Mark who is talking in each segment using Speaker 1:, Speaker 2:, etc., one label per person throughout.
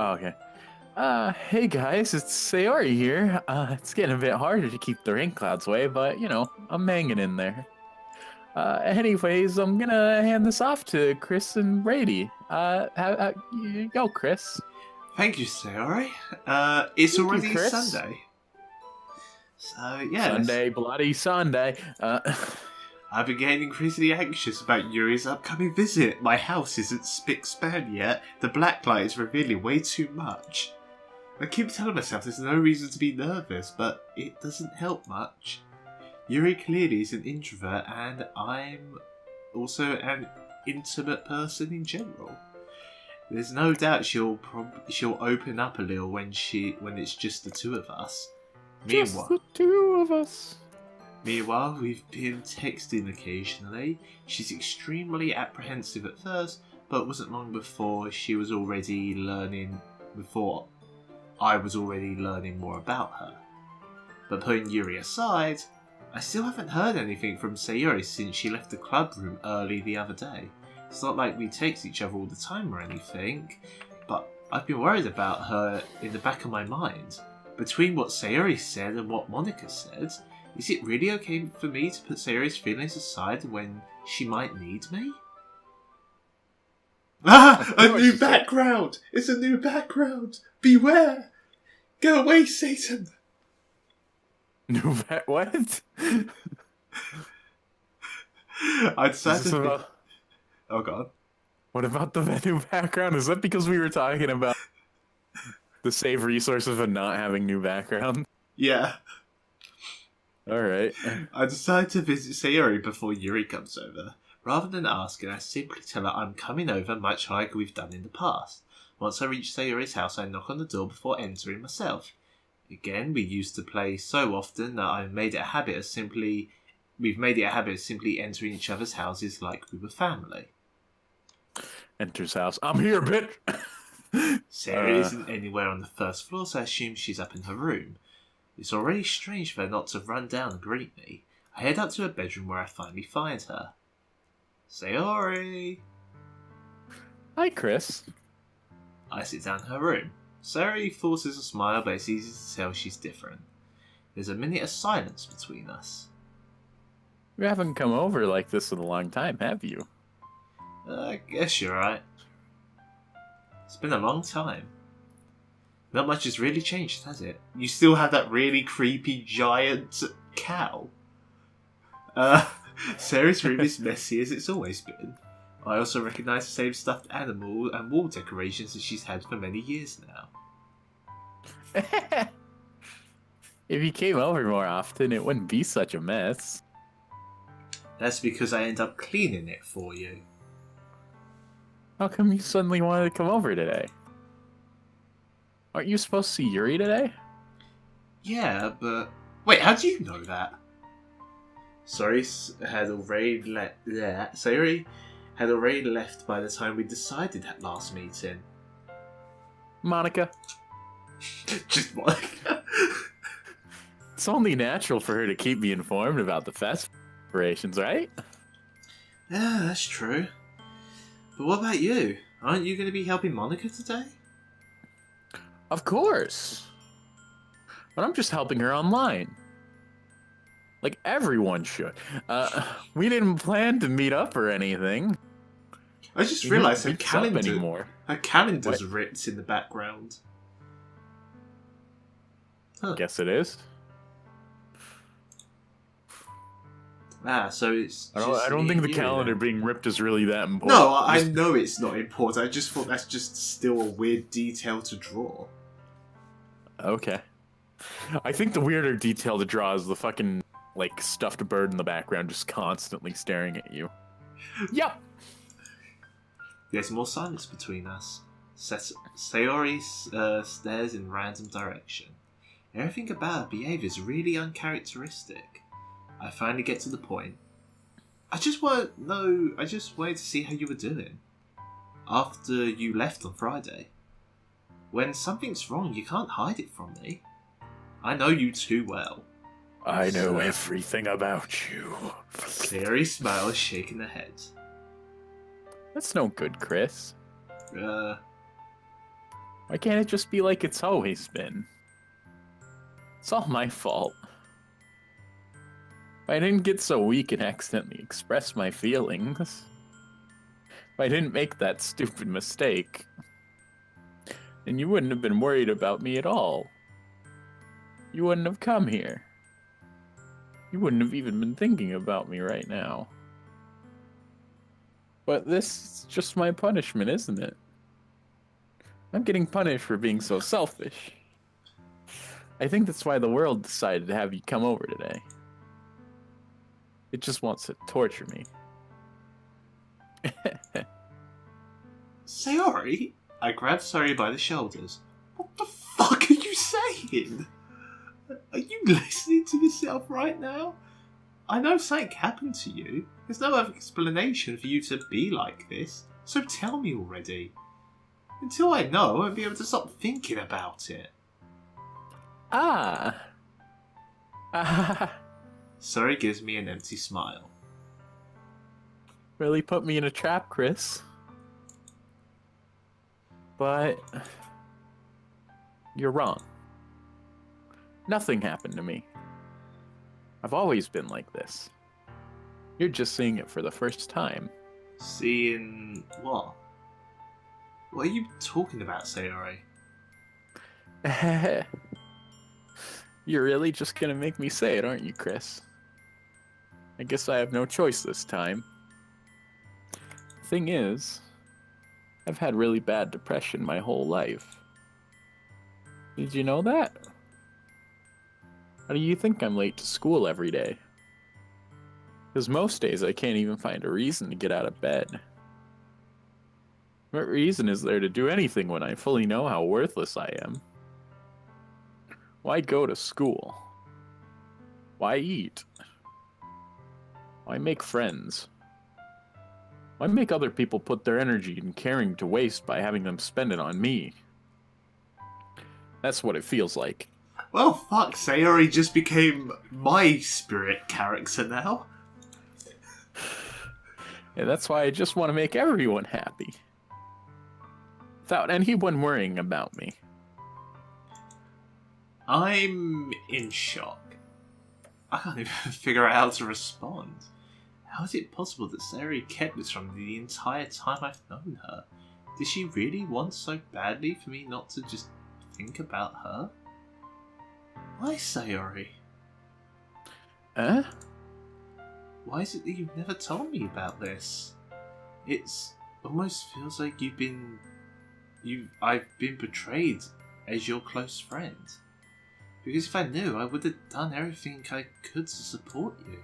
Speaker 1: Oh, okay. Hey guys, it's Sayori here. It's getting a bit harder to keep the rain clouds away, but I'm hanging in there. Anyways, I'm gonna hand this off to Chris and Brady. You go, Chris.
Speaker 2: Thank you, Sayori. It's
Speaker 1: Thank you,
Speaker 2: already
Speaker 1: Chris.
Speaker 2: Sunday. So, yeah.
Speaker 1: Sunday, bloody Sunday.
Speaker 2: I've been getting increasingly anxious about Yuri's upcoming visit. My house isn't spick-span yet. The blacklight is revealing way too much. I keep telling myself there's no reason to be nervous, but it doesn't help much. Yuri clearly is an introvert, and I'm also an intimate person in general. There's no doubt she'll open up a little when it's just the two of us.
Speaker 1: Just the two of us.
Speaker 2: Meanwhile, we've been texting occasionally. She's extremely apprehensive at first, but it wasn't long before I was already learning more about her. But putting Yuri aside, I still haven't heard anything from Sayori since she left the club room early the other day. It's not like we text each other all the time or anything, but I've been worried about her in the back of my mind. Between what Sayori said and what Monika said, is it really okay for me to put Sayori's feelings aside when she might need me? Ah! A new background! It's a new background! Beware! Go away, Satan!
Speaker 1: What?
Speaker 2: I decided to... Oh, God.
Speaker 1: What about the new background? Is that because we were talking about the save resources of not having new background?
Speaker 2: Yeah.
Speaker 1: Alright.
Speaker 2: I decided to visit Sayori before Yuri comes over. Rather than asking, I simply tell her I'm coming over, much like we've done in the past. Once I reach Sayori's house, I knock on the door before entering myself. Again, we used to play so often that we've made it a habit of simply entering each other's houses like we were family.
Speaker 1: Enters house. I'm here, bitch!
Speaker 2: Sayori isn't anywhere on the first floor, so I assume she's up in her room. It's already strange for her not to run down and greet me. I head up to her bedroom where I finally find her. Sayori!
Speaker 1: Hi, Chris.
Speaker 2: I sit down in her room. Sayori forces a smile, but it's easy to tell she's different. There's a minute of silence between us.
Speaker 1: You haven't come over like this in a long time, have you?
Speaker 2: I guess you're right. It's been a long time. Not much has really changed, has it? You still have that really creepy giant cow. Sarah's room is messy as it's always been. I also recognise the same stuffed animal and wall decorations that she's had for many years now.
Speaker 1: If you came over more often, it wouldn't be such a mess.
Speaker 2: That's because I end up cleaning it for you.
Speaker 1: How come you suddenly wanted to come over today? Aren't you supposed to see Yuri today?
Speaker 2: Yeah, but... Wait, how do you know that? Sayori had already left by the time we decided that last meeting.
Speaker 1: Monika.
Speaker 2: Just Monika.
Speaker 1: It's only natural for her to keep me informed about the fest preparations, right?
Speaker 2: Yeah, that's true. But what about you? Aren't you going to be helping Monika today?
Speaker 1: Of course. But I'm just helping her online. Like everyone should. We didn't plan to meet up or anything.
Speaker 2: I just realised her calendar's
Speaker 1: What?
Speaker 2: ripped in the background. Huh.
Speaker 1: Guess it is.
Speaker 2: Ah, so it's.
Speaker 1: I don't think the calendar being ripped is really that important.
Speaker 2: No, I know it's not important. I just thought that's just still a weird detail to draw.
Speaker 1: Okay. I think the weirder detail to draw is the fucking, like, stuffed bird in the background just constantly staring at you. Yep!
Speaker 2: There's more silence between us. Sayori stares in random direction. Everything about her behaviour is really uncharacteristic. I finally get to the point. I just wanted to see how you were doing. After you left on Friday. When something's wrong, you can't hide it from me. I know you too well.
Speaker 1: I know everything about you.
Speaker 2: Sayori smiles, shaking her head.
Speaker 1: That's no good, Chris. Why can't it just be like it's always been? It's all my fault. If I didn't get so weak and accidentally express my feelings, if I didn't make that stupid mistake, then you wouldn't have been worried about me at all. You wouldn't have come here. You wouldn't have even been thinking about me right now. But this is just my punishment, isn't it? I'm getting punished for being so selfish. I think that's why the world decided to have you come over today. It just wants to torture me.
Speaker 2: Sayori? I grabbed Sayori by the shoulders. What the fuck are you saying? Are you listening to yourself right now? I know something happened to you. There's no other explanation for you to be like this, so tell me already. Until I know, I won't be able to stop thinking about it.
Speaker 1: Ah.
Speaker 2: Sayori gives me an empty smile.
Speaker 1: Really put me in a trap, Chris. But you're wrong. Nothing happened to me. I've always been like this. You're just seeing it for the first time.
Speaker 2: Seeing what? What are you talking about, Sayori?
Speaker 1: You're really just gonna make me say it, aren't you, Chris? I guess I have no choice this time. Thing is, I've had really bad depression my whole life. Did you know that? How do you think I'm late to school every day? Because most days I can't even find a reason to get out of bed. What reason is there to do anything when I fully know how worthless I am? Why go to school? Why eat? Why make friends? Why make other people put their energy and caring to waste by having them spend it on me? That's what it feels like.
Speaker 2: Well, fuck, Sayori just became my spirit character now.
Speaker 1: And that's why I just want to make everyone happy. Without anyone worrying about me.
Speaker 2: I'm in shock. I can't even figure out how to respond. How is it possible that Sayori kept this from me the entire time I've known her? Did she really want so badly for me not to just think about her? Why, Sayori?
Speaker 1: Huh?
Speaker 2: Why is it that you've never told me about this? It's almost feels like I've been betrayed as your close friend. Because if I knew, I would have done everything I could to support you.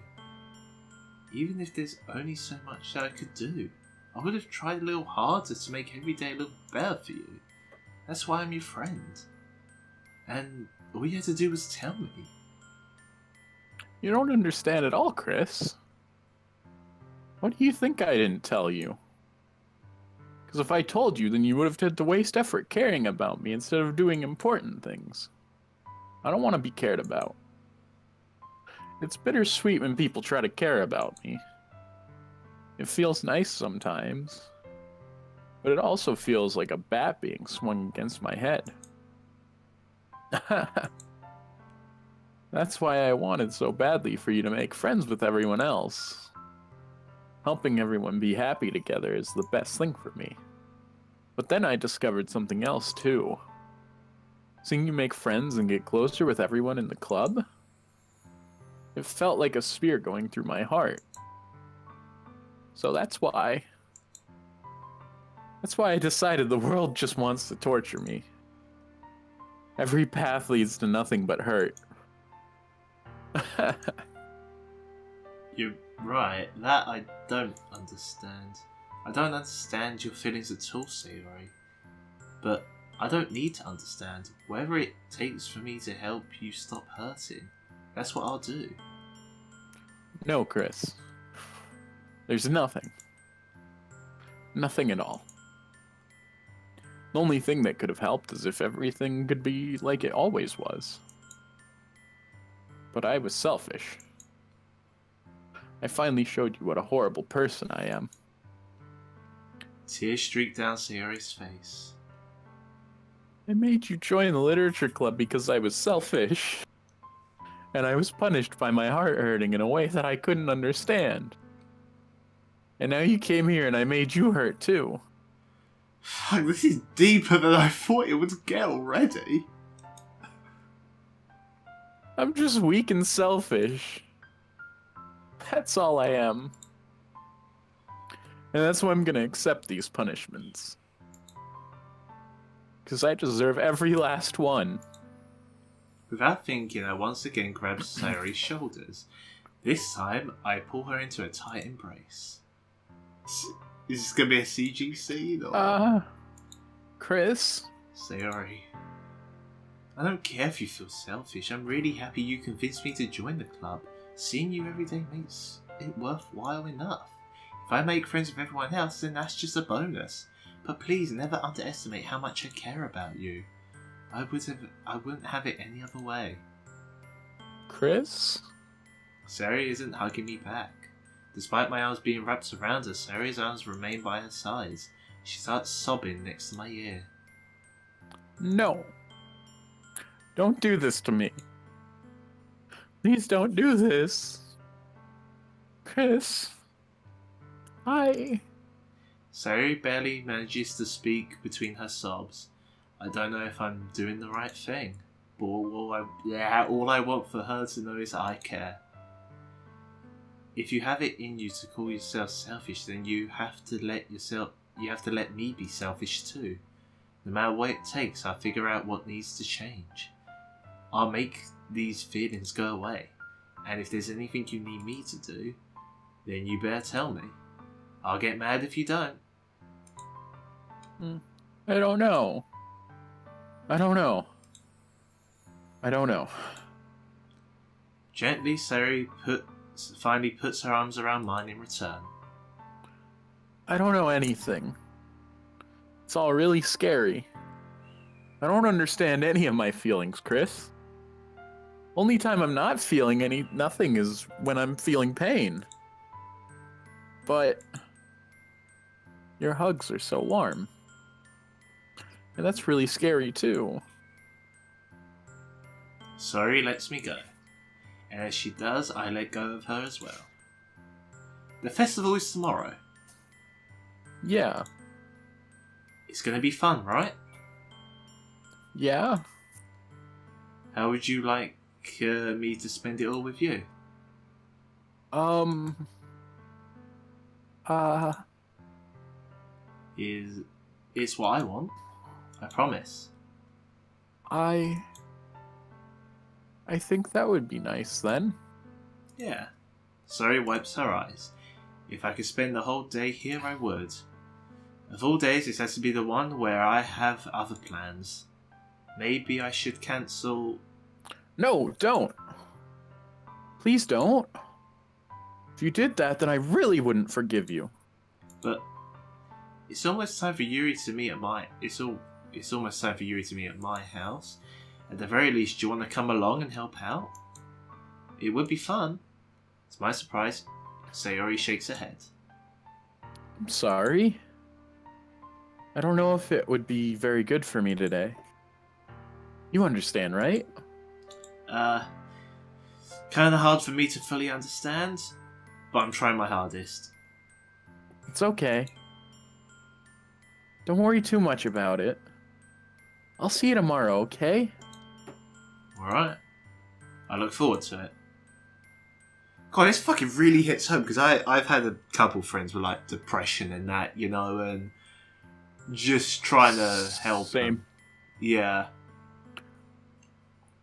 Speaker 2: Even if there's only so much that I could do, I would have tried a little harder to make every day a little better for you. That's why I'm your friend. And all you had to do was tell me.
Speaker 1: You don't understand at all, Chris. What do you think I didn't tell you? Because if I told you, then you would have had to waste effort caring about me instead of doing important things. I don't want to be cared about. It's bittersweet when people try to care about me. It feels nice sometimes, but it also feels like a bat being swung against my head. That's why I wanted so badly for you to make friends with everyone else. Helping everyone be happy together is the best thing for me. But then I discovered something else too. Seeing you make friends and get closer with everyone in the club, it felt like a spear going through my heart. So that's why I decided the world just wants to torture me. Every path leads to nothing but hurt.
Speaker 2: You're right, that I don't understand. I don't understand your feelings at all, Sayori. But I don't need to understand. Whatever it takes for me to help you stop hurting, that's what I'll do.
Speaker 1: No, Chris. There's nothing. Nothing at all. The only thing that could have helped is if everything could be like it always was. But I was selfish. I finally showed you what a horrible person I am.
Speaker 2: Tears streaked down Sayori's face.
Speaker 1: I made you join the literature club because I was selfish. And I was punished by my heart hurting in a way that I couldn't understand. And now you came here and I made you hurt too.
Speaker 2: Fuck, this is deeper than I thought it would get already.
Speaker 1: I'm just weak and selfish. That's all I am. And that's why I'm gonna accept these punishments. Because I deserve every last one.
Speaker 2: Without thinking, I once again grab Sayori's shoulders. This time, I pull her into a tight embrace. Is this gonna be a CG scene or?
Speaker 1: Chris?
Speaker 2: Sayori. I don't care if you feel selfish. I'm really happy you convinced me to join the club. Seeing you every day makes it worthwhile enough. If I make friends with everyone else, then that's just a bonus. But please never underestimate how much I care about you. I wouldn't have it any other way.
Speaker 1: Chris?
Speaker 2: Sayori isn't hugging me back. Despite my arms being wrapped around her, Sayori's arms remain by her sides. She starts sobbing next to my ear.
Speaker 1: No. Don't do this to me. Please don't do this. Chris.
Speaker 2: Sayori barely manages to speak between her sobs. I don't know if I'm doing the right thing, but all I want for her to know is I care. If you have it in you to call yourself selfish, then you have to let me be selfish too. No matter what it takes, I'll figure out what needs to change. I'll make these feelings go away. And if there's anything you need me to do, then you better tell me. I'll get mad if you don't.
Speaker 1: I don't know.
Speaker 2: Gently, Sayori finally puts her arms around mine in return.
Speaker 1: I don't know anything. It's all really scary. I don't understand any of my feelings, Chris. Only time I'm not feeling nothing is when I'm feeling pain. But your hugs are so warm. And that's really scary too.
Speaker 2: Sayori lets me go. And as she does, I let go of her as well. The festival is tomorrow.
Speaker 1: Yeah.
Speaker 2: It's gonna be fun, right?
Speaker 1: Yeah?
Speaker 2: How would you like me to spend it all with you? It's what I want. I promise.
Speaker 1: I think that would be nice then.
Speaker 2: Yeah. Sayori wipes her eyes. If I could spend the whole day here, I would. Of all days, this has to be the one where I have other plans. Maybe I should cancel...
Speaker 1: No, don't. Please don't. If you did that, then I really wouldn't forgive you.
Speaker 2: But it's almost time for Yuri to meet at my... It's almost time for Yuri to meet at my house. At the very least, do you want to come along and help out? It would be fun. To my surprise, Sayori shakes her head.
Speaker 1: I'm sorry. I don't know if it would be very good for me today. You understand, right?
Speaker 2: Kinda hard for me to fully understand, but I'm trying my hardest.
Speaker 1: It's okay. Don't worry too much about it. I'll see you tomorrow, okay?
Speaker 2: Alright. I look forward to it. God, this fucking really hits home, because I've had a couple friends with, like, depression and that, you know, and just trying to help
Speaker 1: Same.
Speaker 2: them. Yeah.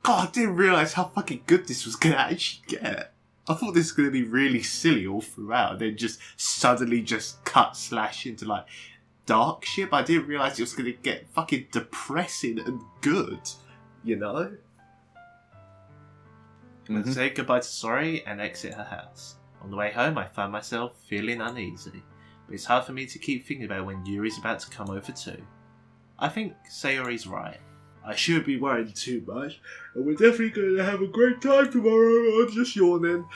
Speaker 2: God, I didn't realise how fucking good this was going to actually get. I thought this was going to be really silly all throughout, and then just suddenly just cut/slash into, like, dark shit, but I didn't realise it was going to get fucking depressing and good, you know? I say goodbye to Sayori and exit her house. On the way home, I find myself feeling uneasy, but it's hard for me to keep thinking about when Yuri's about to come over too. I think Sayori's right. I shouldn't be worrying too much, and we're definitely going to have a great time tomorrow. I'm just yawning.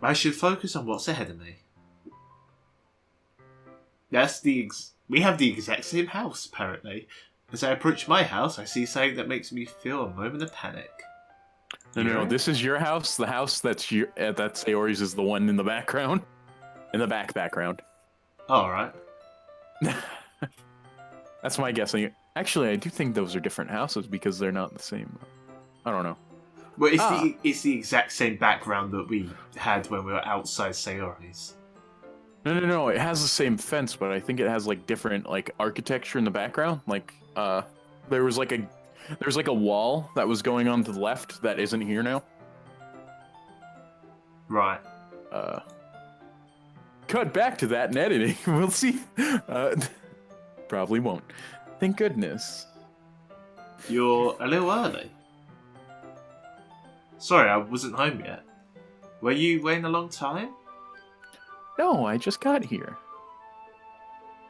Speaker 2: I should focus on what's ahead of me. We have the exact same house, apparently. As I approach my house, I see something that makes me feel a moment of panic.
Speaker 1: No, this is your house. The house that's Sayori's is the one in the background. In the background.
Speaker 2: Alright.
Speaker 1: That's my guessing. Actually, I do think those are different houses because they're not the same. I don't know.
Speaker 2: Well, it's the exact same background that we had when we were outside Sayori's.
Speaker 1: No. It has the same fence, but I think it has like different like architecture in the background. Like, there was like a wall that was going on to the left that isn't here now.
Speaker 2: Right.
Speaker 1: Cut back to that in editing. We'll see. Probably won't. Thank goodness.
Speaker 2: You're a little early. Sorry, I wasn't home yet. Were you waiting a long time?
Speaker 1: No, I just got here.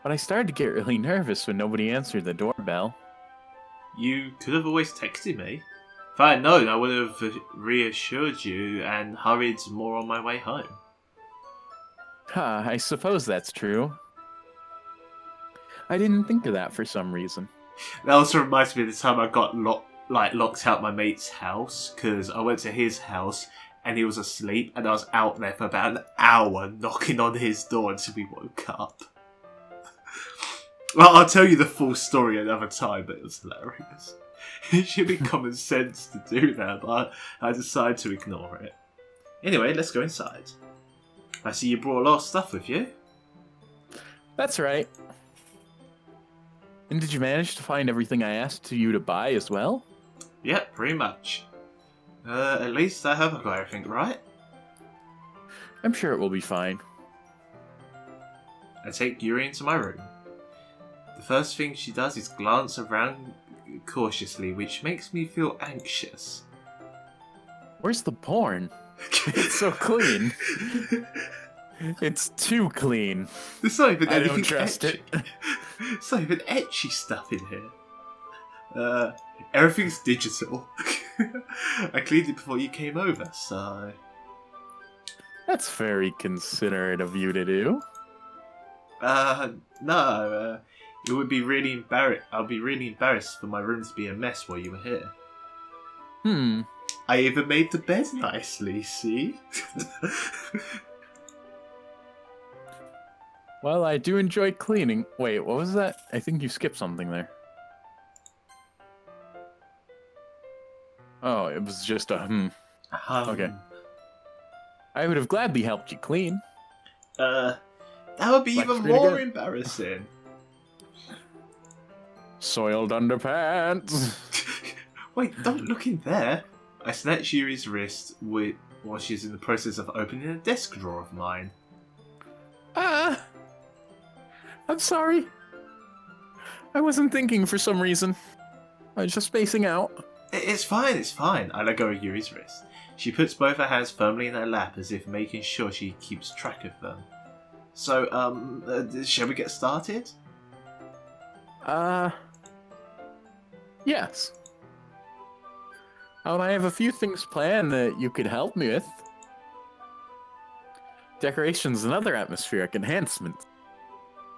Speaker 1: But I started to get really nervous when nobody answered the doorbell.
Speaker 2: You could have always texted me. If I had known, I would have reassured you and hurried more on my way home.
Speaker 1: I suppose that's true. I didn't think of that for some reason.
Speaker 2: That also reminds me of the time I got locked out my mate's house, because I went to his house and he was asleep, and I was out there for about an hour knocking on his door until we woke up. Well, I'll tell you the full story another time, but it was hilarious. It should be common sense to do that, but I decided to ignore it. Anyway, let's go inside. I see you brought a lot of stuff with you.
Speaker 1: That's right. And did you manage to find everything I asked you to buy as well?
Speaker 2: Yep, pretty much. At least I have got everything right.
Speaker 1: I'm sure it will be fine.
Speaker 2: I take Yuri into my room. The first thing she does is glance around cautiously, which makes me feel anxious.
Speaker 1: Where's the porn? It's so clean. It's too clean.
Speaker 2: There's not even
Speaker 1: I
Speaker 2: anything
Speaker 1: don't trust
Speaker 2: etchy.
Speaker 1: it.
Speaker 2: There's not even etchy stuff in here. Everything's digital. I cleaned it before you came over, so...
Speaker 1: That's very considerate of you to do.
Speaker 2: No, it would be really I'll be really embarrassed for my room to be a mess while you were here. I even made the bed nicely, see?
Speaker 1: Well, I do enjoy cleaning. Wait, what was that? I think you skipped something there. Oh, it was just a Okay. I would have gladly helped you clean.
Speaker 2: That would be
Speaker 1: Like,
Speaker 2: even
Speaker 1: pretty
Speaker 2: more
Speaker 1: good.
Speaker 2: embarrassing.
Speaker 1: Soiled underpants.
Speaker 2: Wait, don't look in there. I snatch Yuri's wrist while she's in the process of opening a desk drawer of mine.
Speaker 1: I'm sorry. I wasn't thinking for some reason. I was just spacing out.
Speaker 2: It's fine. I let go of Yuri's wrist. She puts both her hands firmly in her lap as if making sure she keeps track of them. So, shall we get started?
Speaker 1: Yes. I have a few things planned that you could help me with. Decorations and other atmospheric enhancements.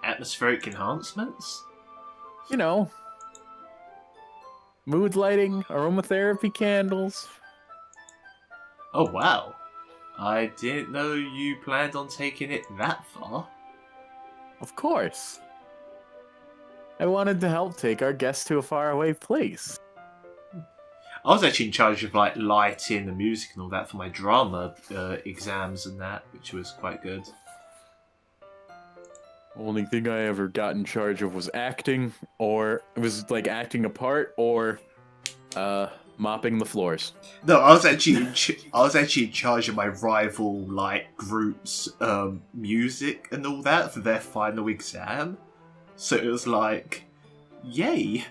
Speaker 2: Atmospheric enhancements?
Speaker 1: You know, mood lighting, aromatherapy candles.
Speaker 2: Oh wow. I didn't know you planned on taking it that far.
Speaker 1: Of course. I wanted to help take our guests to a faraway place.
Speaker 2: I was actually in charge of like lighting the music and all that for my drama exams and that, which was quite good.
Speaker 1: Only thing I ever got in charge of was acting, or it was like acting a part, or mopping the floors.
Speaker 2: No, I was actually in charge of my rival like group's music and all that for their final exam. So it was like, yay!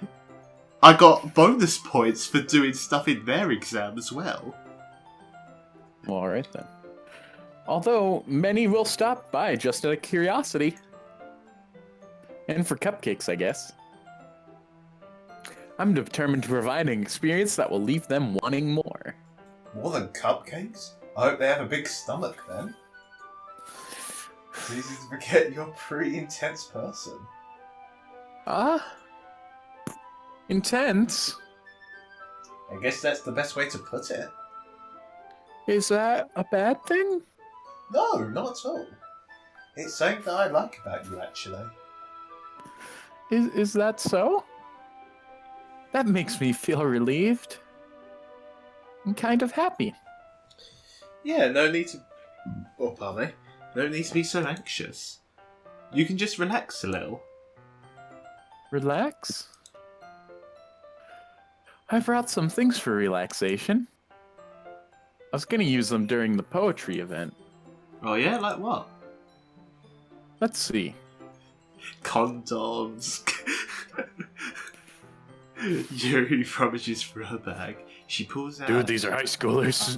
Speaker 2: I got bonus points for doing stuff in their exam as well.
Speaker 1: Well, alright then. Although, many will stop by just out of curiosity. And for cupcakes, I guess. I'm determined to provide an experience that will leave them wanting more.
Speaker 2: More than cupcakes? I hope they have a big stomach then. It's easy to forget you're a pretty intense person.
Speaker 1: Intense?
Speaker 2: I guess that's the best way to put it.
Speaker 1: Is that a bad thing?
Speaker 2: No, not at all. It's something that I like about you, actually.
Speaker 1: Is that so? That makes me feel relieved. And kind of happy.
Speaker 2: Yeah, no need to... Oh, pardon me. No need to be so anxious. You can just relax a little.
Speaker 1: Relax? I brought some things for relaxation. I was gonna use them during the poetry event.
Speaker 2: Oh yeah? Like what?
Speaker 1: Let's see.
Speaker 2: Condoms. Yuri rummages for her bag. She pulls out...
Speaker 1: Dude, these are high schoolers.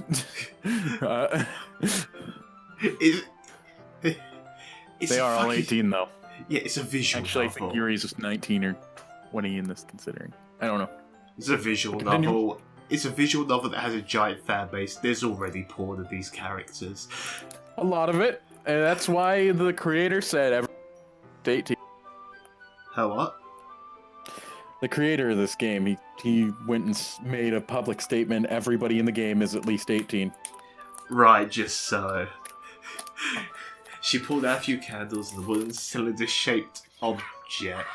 Speaker 2: It's
Speaker 1: They
Speaker 2: a
Speaker 1: are all
Speaker 2: fucking-
Speaker 1: 18, though.
Speaker 2: Yeah, it's a visual
Speaker 1: Actually, I
Speaker 2: novel.
Speaker 1: think Yuri's just 19 or 20 in this, considering. I don't know.
Speaker 2: It's a visual
Speaker 1: Continue.
Speaker 2: novel. It's a visual novel that has a giant fan base. There's already porn of these characters.
Speaker 1: A lot of it. And that's why the creator said every 18.
Speaker 2: How what?
Speaker 1: The creator of this game, he went and made a public statement. Everybody in the game is at least 18.
Speaker 2: Right, just so. She pulled out a few candles and the wooden cylinder-shaped object.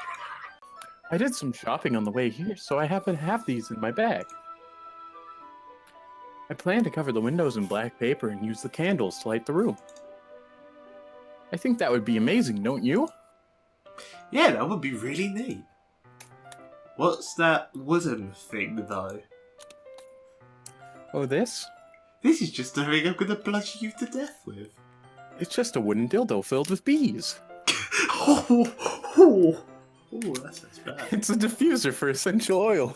Speaker 1: I did some shopping on the way here, so I happen to have these in my bag. I plan to cover the windows in black paper and use the candles to light the room. I think that would be amazing, don't you?
Speaker 2: Yeah, that would be really neat. What's that wooden thing, though?
Speaker 1: Oh, this?
Speaker 2: This is just a ring I'm gonna bludgeon you to death with.
Speaker 1: It's just a wooden dildo filled with bees.
Speaker 2: Oh, that sounds bad.
Speaker 1: It's a diffuser for essential oil.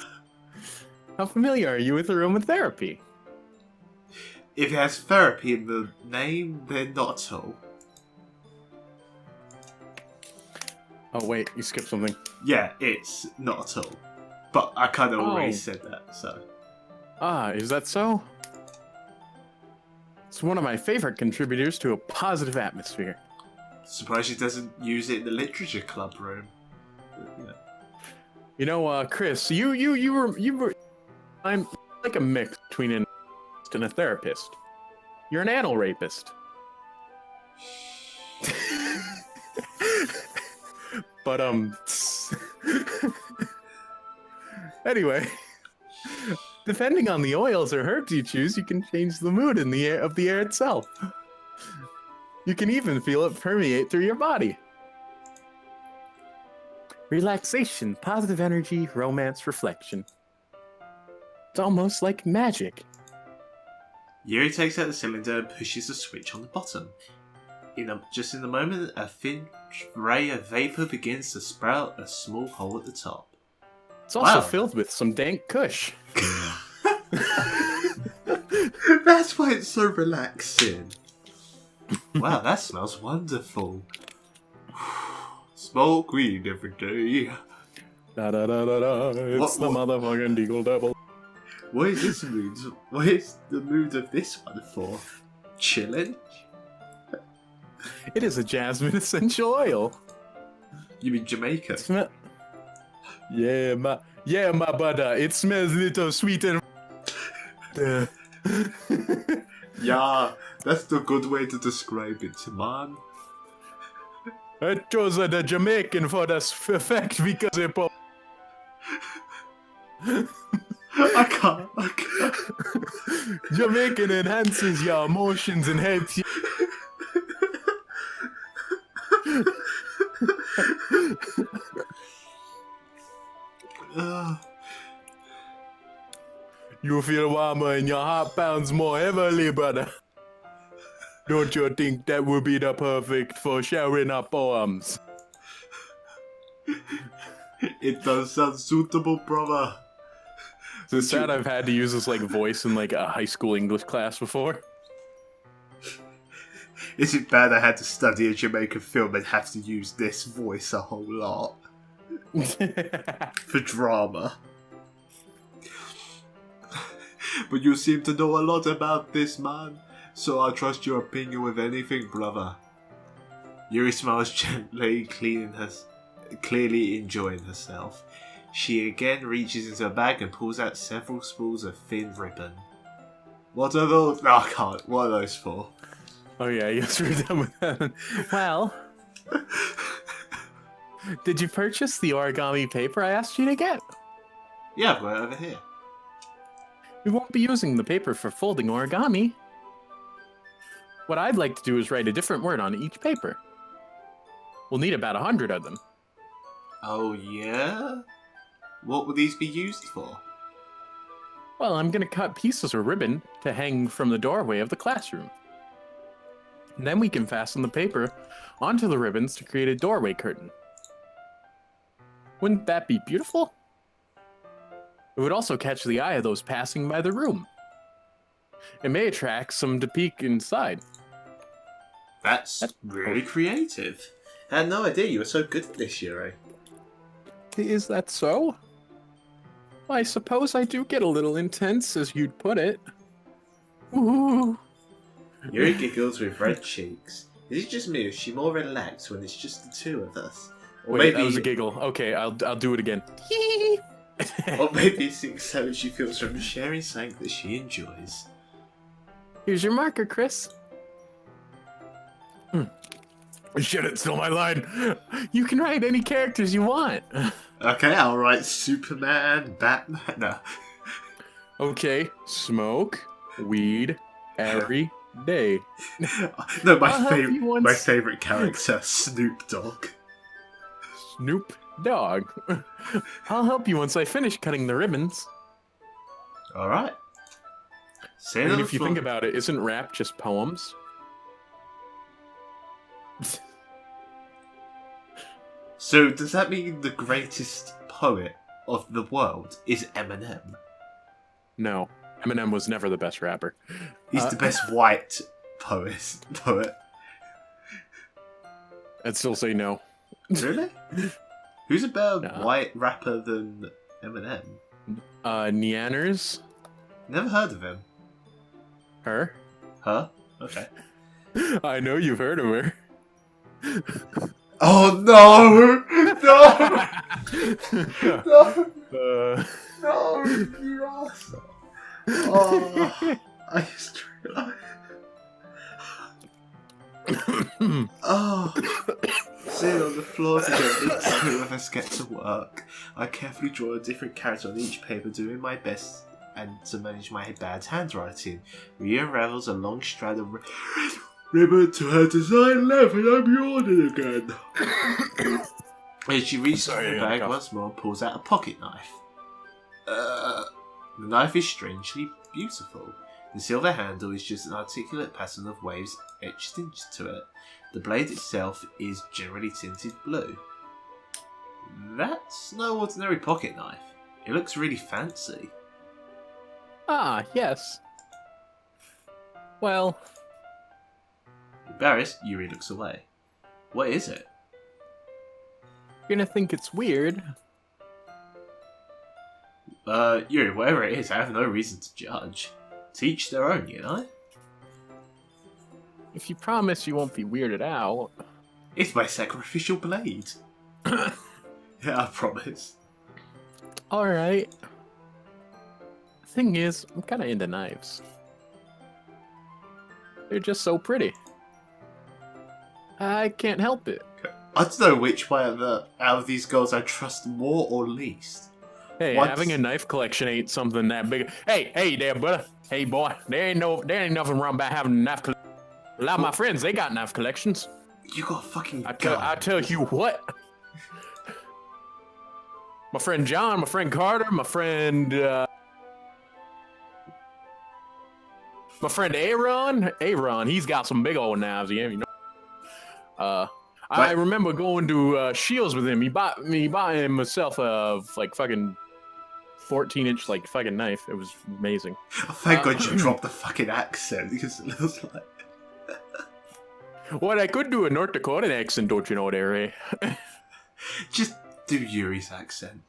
Speaker 1: How familiar are you with aromatherapy?
Speaker 2: If it has therapy in the name, then not at all.
Speaker 1: Oh wait, you skipped something.
Speaker 2: Yeah, it's not at all. But I kind of already
Speaker 1: Oh.
Speaker 2: said that, so.
Speaker 1: Ah, is that so? It's one of my favorite contributors to a positive atmosphere.
Speaker 2: Surprised she doesn't use it in the literature club room. But, yeah.
Speaker 1: You know, Chris, you were. I'm like a mix between an artist and a therapist. You're an anal rapist. But anyway, depending on the oils or herbs you choose, you can change the mood in the air of the air itself. You can even feel it permeate through your body. Relaxation, positive energy, romance, reflection. It's almost like magic.
Speaker 2: Yuri takes out the cylinder and pushes the switch on the bottom. Just in the moment, a thin ray of vapor begins to sprout a small hole at the top.
Speaker 1: It's also
Speaker 2: Wow.
Speaker 1: filled with some dank kush.
Speaker 2: That's why it's so relaxing. Wow, that smells wonderful. Smoke weed every day.
Speaker 1: Da da da da da. It's the
Speaker 2: What?
Speaker 1: motherfucking Deagle Devil.
Speaker 2: What is this mood? What is the mood of this one for? Chilling?
Speaker 1: It is a jasmine essential oil.
Speaker 2: You mean Jamaica?
Speaker 1: Yeah, my brother. It smells little sweet and.
Speaker 2: Yeah, that's the good way to describe it, man.
Speaker 1: I chose the Jamaican for this effect because it.
Speaker 2: I can't.
Speaker 1: Jamaican enhances your emotions and helps you. You feel warmer and your heart pounds more heavily, brother. Don't you think that would be the perfect for sharing our poems?
Speaker 2: It does sound suitable, brother.
Speaker 1: So sad I've had to use this like voice in like a high school English class before.
Speaker 2: Is it bad I had to study a Jamaican film and have to use this voice a whole lot? For drama. But you seem to know a lot about this, man. So I trust your opinion with anything, brother. Yuri smiles gently, clearly enjoying herself. She again reaches into a bag and pulls out several spools of thin ribbon. What are those? No, I can't. What are those for?
Speaker 1: Oh yeah, yes, we're done with that. Well, did you purchase the origami paper I asked you to get?
Speaker 2: Yeah, I've got it over here.
Speaker 1: We won't be using the paper for folding origami. What I'd like to do is write a different word on each paper. We'll need about 100 of them.
Speaker 2: Oh, yeah? What will these be used for?
Speaker 1: Well, I'm going to cut pieces of ribbon to hang from the doorway of the classroom. And then we can fasten the paper onto the ribbons to create a doorway curtain. Wouldn't that be beautiful? It would also catch the eye of those passing by the room. It may attract some to peek inside.
Speaker 2: That's really creative. I had no idea you were so good at this, Yuri.
Speaker 1: Is that so? Well, I suppose I do get a little intense, as you'd put it. Ooh.
Speaker 2: Yuri giggles with red cheeks. Is it just me, or is she more relaxed when it's just the two of us? Or
Speaker 1: Wait,
Speaker 2: maybe
Speaker 1: that was a giggle. Okay, I'll do it again.
Speaker 2: Or maybe it's the excitement she feels from sharing something that she enjoys.
Speaker 1: Here's your marker, Chris. Shit, it stole my line. You can write any characters you want.
Speaker 2: Okay, I'll write Superman, Batman. No.
Speaker 1: Okay, smoke, weed, every day.
Speaker 2: No,
Speaker 1: I'll
Speaker 2: my favorite character, Snoop Dogg.
Speaker 1: Snoop Dogg. I'll help you once I finish cutting the ribbons.
Speaker 2: Alright.
Speaker 1: I mean, if you think about it, isn't rap just poems?
Speaker 2: So, does that mean the greatest poet of the world is Eminem?
Speaker 1: No, Eminem was never the best rapper.
Speaker 2: He's the best white poet.
Speaker 1: I'd still say no.
Speaker 2: Really? Who's a better white rapper than Eminem?
Speaker 1: Neanners?
Speaker 2: Never heard of him.
Speaker 1: Her?
Speaker 2: Huh? Okay.
Speaker 1: I know you've heard of her.
Speaker 2: Oh no! No! No! No, you asshole! Oh, I just Oh, sitting on the floor together, the two of us get to work. I carefully draw a different character on each paper, doing my best and to manage my bad handwriting. Ria unravels a long strand of ribbon to her design left, and I'm yawning again. And she reaches into the bag once more and pulls out a pocket knife. The knife is strangely beautiful. The silver handle is just an articulate pattern of waves etched into it. The blade itself is generally tinted blue. That's no ordinary pocket knife. It looks really fancy.
Speaker 1: Ah, yes. Well...
Speaker 2: Embarrassed, Yuri looks away. What is it?
Speaker 1: You're gonna think it's weird.
Speaker 2: Yuri, whatever it is, I have no reason to judge. To each their own, you know?
Speaker 1: If you promise you won't be weirded out.
Speaker 2: It's my sacrificial blade. Yeah, I promise.
Speaker 1: Alright. Thing is, I'm kinda into knives. They're just so pretty. I can't help it.
Speaker 2: I don't know which one out of these girls I trust more or least.
Speaker 1: Hey, having a knife collection ain't something that big. Hey there, brother. Hey, boy. There ain't nothing wrong about having a knife collection. A lot of my friends, they got knife collections.
Speaker 2: You got a fucking gun.
Speaker 1: I tell you what. My friend John, my friend Carter, my friend Aaron, he's got some big old knives, yeah, you know. I remember going to Shields with him. He bought himself a like fucking 14-inch like fucking knife. It was amazing.
Speaker 2: Oh, thank God you dropped the fucking accent because it was like.
Speaker 1: What I could do a North Dakotan accent, don't you know, there, eh?
Speaker 2: Just do Yuri's accent.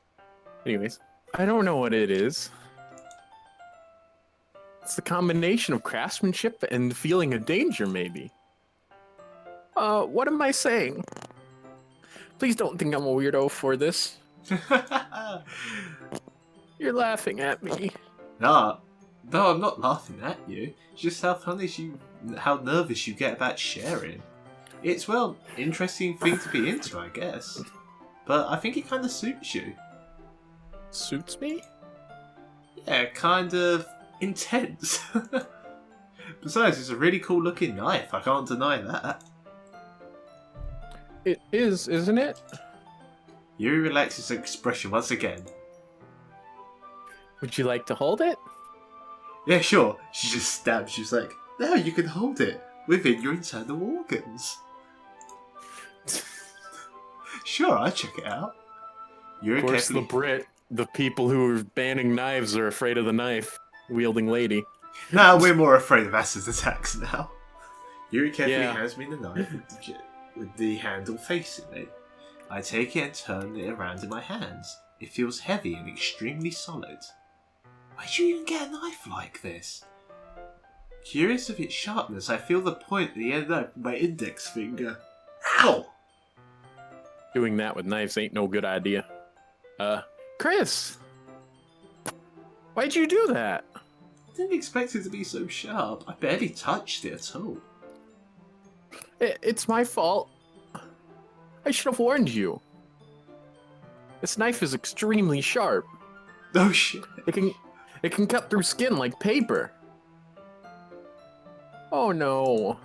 Speaker 1: Anyways, I don't know what it is. It's the combination of craftsmanship and feeling of danger, maybe. What am I saying? Please don't think I'm a weirdo for this. You're laughing at me.
Speaker 2: No, I'm not laughing at you. It's just how nervous you get about sharing. It's, well, interesting thing to be into, I guess. But I think it kind of suits you.
Speaker 1: Suits me?
Speaker 2: Yeah, kind of intense. Besides, it's a really cool looking knife, I can't deny that.
Speaker 1: It is, isn't it?
Speaker 2: Yuri relaxes his expression once again.
Speaker 1: Would you like to hold it?
Speaker 2: Yeah, sure. She just stabs. She's like, no, you can hold it within your internal organs. Sure, I'll check it out. Yuri
Speaker 1: Of course,
Speaker 2: carefully...
Speaker 1: the people who are banning knives are afraid of the knife-wielding lady.
Speaker 2: No, we're more afraid of acid attacks now. Yuri carefully hands me the knife with the handle facing me. I take it and turn it around in my hands. It feels heavy and extremely solid. Where'd you even get a knife like this? Curious of its sharpness, I feel the point at the end of my index finger. Ow!
Speaker 1: Doing that with knives ain't no good idea. Chris! Why'd you do that?
Speaker 2: I didn't expect it to be so sharp. I barely touched it at all.
Speaker 1: It's my fault. I should have warned you. This knife is extremely sharp.
Speaker 2: Oh shit.
Speaker 1: It can cut through skin like paper. Oh no.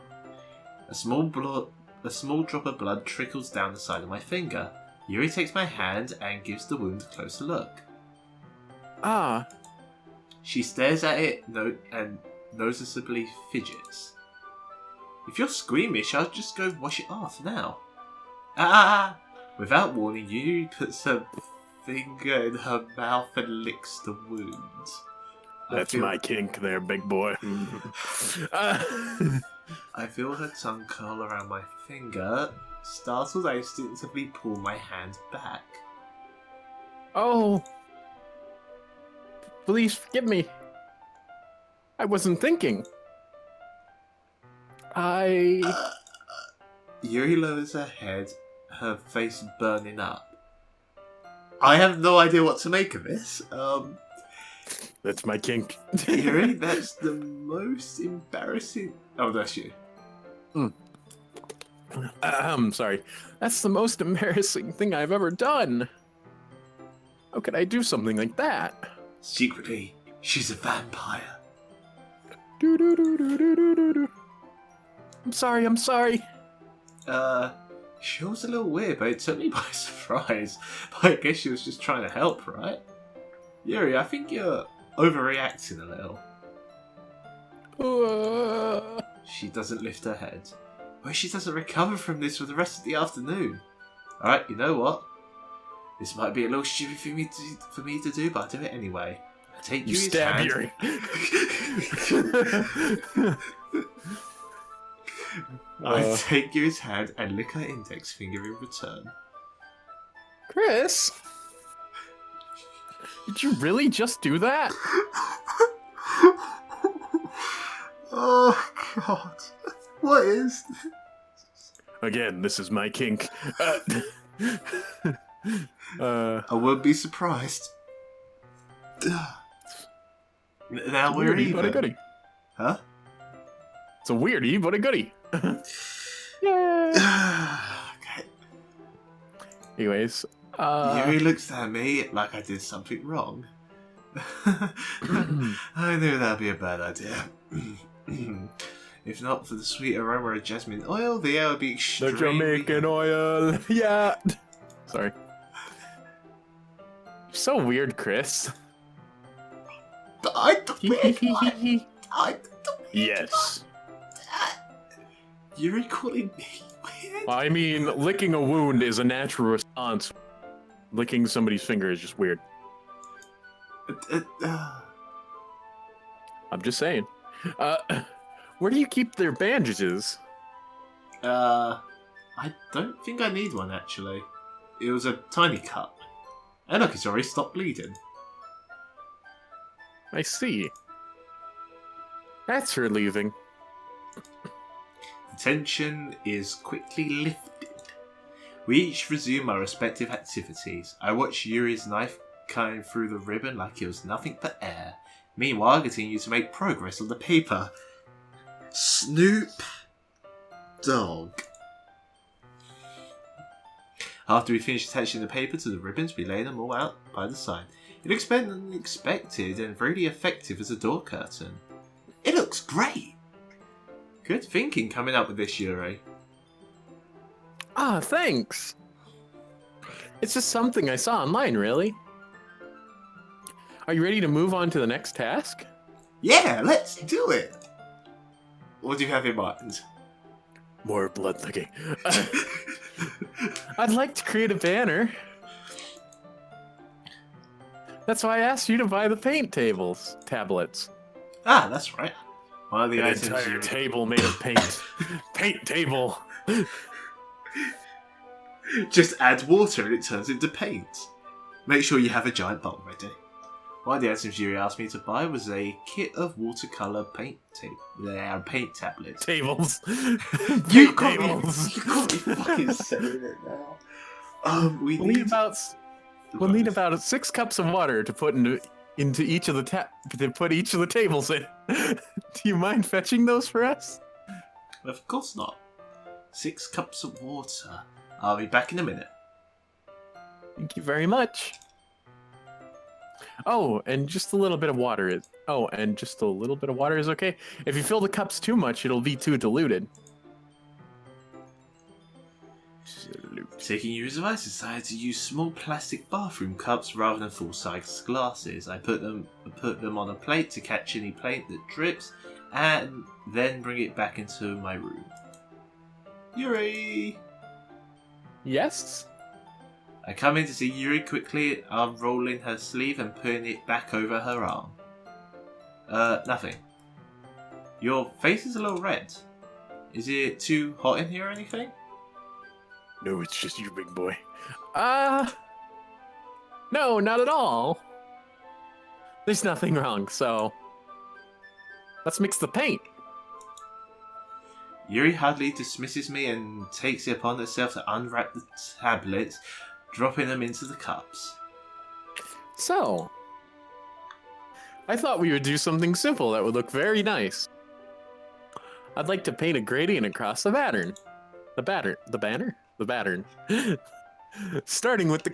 Speaker 2: A small drop of blood trickles down the side of my finger. Yuri takes my hand and gives the wound a closer look.
Speaker 1: Ah.
Speaker 2: She stares at it and noticeably fidgets. If you're squeamish, I'll just go wash it off now. Ah! Without warning, Yuri puts her finger in her mouth and licks the wound.
Speaker 1: That's my kink there, big boy.
Speaker 2: I feel her tongue curl around my finger. Startled, I instinctively pull my hand back.
Speaker 1: Oh. Please forgive me. I wasn't thinking.
Speaker 2: Yuri lowers her head, her face burning up. I have no idea what to make of this.
Speaker 1: That's my kink.
Speaker 2: Yuri, that's the most embarrassing... Oh, that's you.
Speaker 1: Sorry. That's the most embarrassing thing I've ever done. How could I do something like that?
Speaker 2: Secretly, she's a vampire.
Speaker 1: I'm sorry.
Speaker 2: She was a little weird, but it took me by surprise. But I guess she was just trying to help, right? Yuri, I think you're overreacting a little. She doesn't lift her head. Well, she doesn't recover from this for the rest of the afternoon. Alright, you know what? This might be a little stupid for me to do, but I'll do it anyway. I take
Speaker 1: you stab
Speaker 2: hand.
Speaker 1: Yuri.
Speaker 2: I take Yuri's hand and lick her index finger in return.
Speaker 1: Chris? Did you really just do that?
Speaker 2: Oh, God. What is this?
Speaker 1: Again, this is my kink.
Speaker 2: I wouldn't be surprised. Now we're even.
Speaker 1: But a goodie.
Speaker 2: Huh?
Speaker 1: It's a weirdie, but a goodie. Yay!
Speaker 2: Okay.
Speaker 1: Anyways,
Speaker 2: Yuri looks at me like I did something wrong. I knew that'd be a bad idea. If not for the sweet aroma of jasmine oil, the air would be extremely...
Speaker 1: The Jamaican oil, yeah. Sorry. You're so weird, Chris. Yes.
Speaker 2: You're calling me weird?
Speaker 1: I mean, licking a wound is a natural response. Licking somebody's finger is just weird. I'm just saying. Where do you keep their bandages?
Speaker 2: I don't think I need one, actually. It was a tiny cut. And look, it's already stopped bleeding.
Speaker 1: I see. That's relieving.
Speaker 2: The tension is quickly lifted. We each resume our respective activities. I watch Yuri's knife cutting through the ribbon like it was nothing but air. Meanwhile, I continue to make progress on the paper. Snoop Dogg. After we finish attaching the paper to the ribbons, we lay them all out by the side. It looks better than expected and really effective as a door curtain. It looks great! Good thinking coming up with this, Yuri.
Speaker 1: Ah, thanks. It's just something I saw online, really. Are you ready to move on to the next task?
Speaker 2: Yeah, let's do it! What do you have in mind?
Speaker 1: More blood licking. I'd like to create a banner. That's why I asked you to buy the paint tablets.
Speaker 2: Ah, that's right. One of the
Speaker 1: An
Speaker 2: items
Speaker 1: entire table made of paint. Paint table.
Speaker 2: Just add water and it turns into paint. Make sure you have a giant bowl ready. One of the items Yuri asked me to buy was a kit of watercolor paint tablets.
Speaker 1: Tables.
Speaker 2: You
Speaker 1: Paint
Speaker 2: can't
Speaker 1: tables.
Speaker 2: be fucking saying it now. We
Speaker 1: We'll need about 6 cups of water to put into each of the tables in. Do you mind fetching those for us?
Speaker 2: Of course not. 6 cups of water. I'll be back in a minute.
Speaker 1: Thank you very much. Oh, and just a little bit of water is. Oh, and just a little bit of water is okay. If you fill the cups too much, it'll be too diluted.
Speaker 2: Taking Yuri's advice, I decided to use small plastic bathroom cups rather than full-size glasses. I put them on a plate to catch any paint that drips, and then bring it back into my room. Yuri!
Speaker 1: Yes?
Speaker 2: I come in to see Yuri quickly unrolling her sleeve and putting it back over her arm. Nothing. Your face is a little red. Is it too hot in here or anything?
Speaker 1: No, it's just you, big boy. No, not at all. There's nothing wrong, so let's mix the paint.
Speaker 2: Yuri hardly dismisses me and takes it upon herself to unwrap the tablets, dropping them into the cups.
Speaker 1: So, I thought we would do something simple that would look very nice. I'd like to paint a gradient across the pattern. The pattern. Starting with the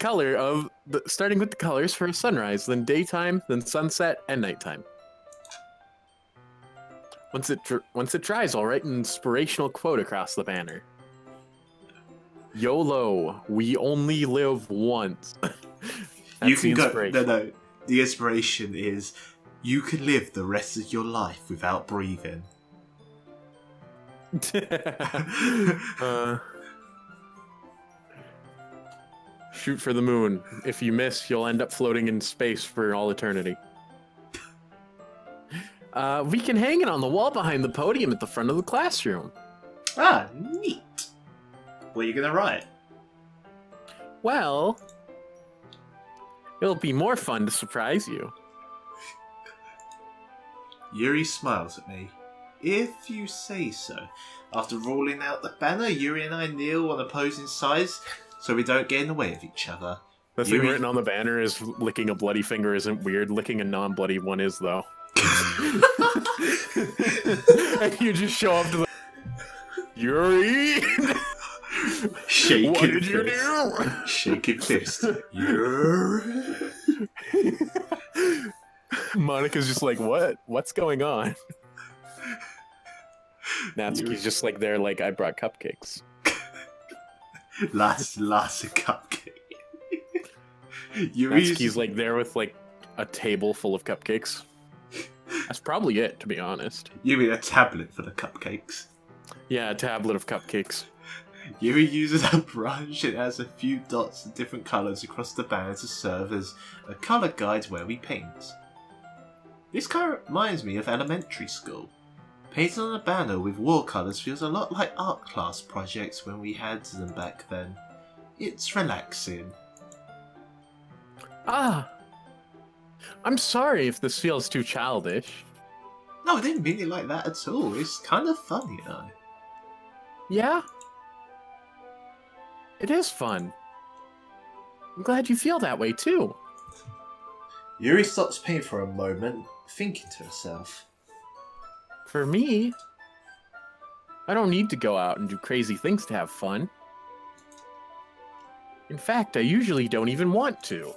Speaker 1: colors for a sunrise, then daytime, then sunset, and nighttime. Once it dries, I'll write an inspirational quote across the banner. YOLO, we only live once.
Speaker 2: You can go. No. The inspiration is you can live the rest of your life without breathing.
Speaker 1: Shoot for the moon. If you miss, you'll end up floating in space for all eternity. We can hang it on the wall behind the podium at the front of the classroom.
Speaker 2: Ah, neat. What are you gonna write?
Speaker 1: Well, it'll be more fun to surprise you.
Speaker 2: Yuri smiles at me. If you say so. After rolling out the banner, Yuri and I kneel on opposing sides so we don't get in the way of each other.
Speaker 1: The thing written on the banner is licking a bloody finger isn't weird. Licking a non-bloody one is, though. And you just show up to the... Yuri!
Speaker 2: Shaking
Speaker 1: what did you do?
Speaker 2: Shaking fist. Yuri!
Speaker 1: Monika's just like, what? What's going on? Natsuki's just like there, like, I brought cupcakes.
Speaker 2: Lots of cupcakes.
Speaker 1: Natsuki's like there with like a table full of cupcakes. That's probably it, to be honest.
Speaker 2: You mean a tablet for the cupcakes?
Speaker 1: Yeah, a tablet of cupcakes.
Speaker 2: Yuri uses a brush and adds a few dots of different colours across the banner to serve as a colour guide where we paint. This kind of reminds me of elementary school. Painting on a banner with watercolours feels a lot like art class projects when we had them back then. It's relaxing.
Speaker 1: Ah! I'm sorry if this feels too childish.
Speaker 2: No, I didn't mean it like that at all. It's kind of fun, you know.
Speaker 1: Yeah? It is fun. I'm glad you feel that way too.
Speaker 2: Yuri stops painting for a moment, thinking to herself.
Speaker 1: For me, I don't need to go out and do crazy things to have fun. In fact, I usually don't even want to.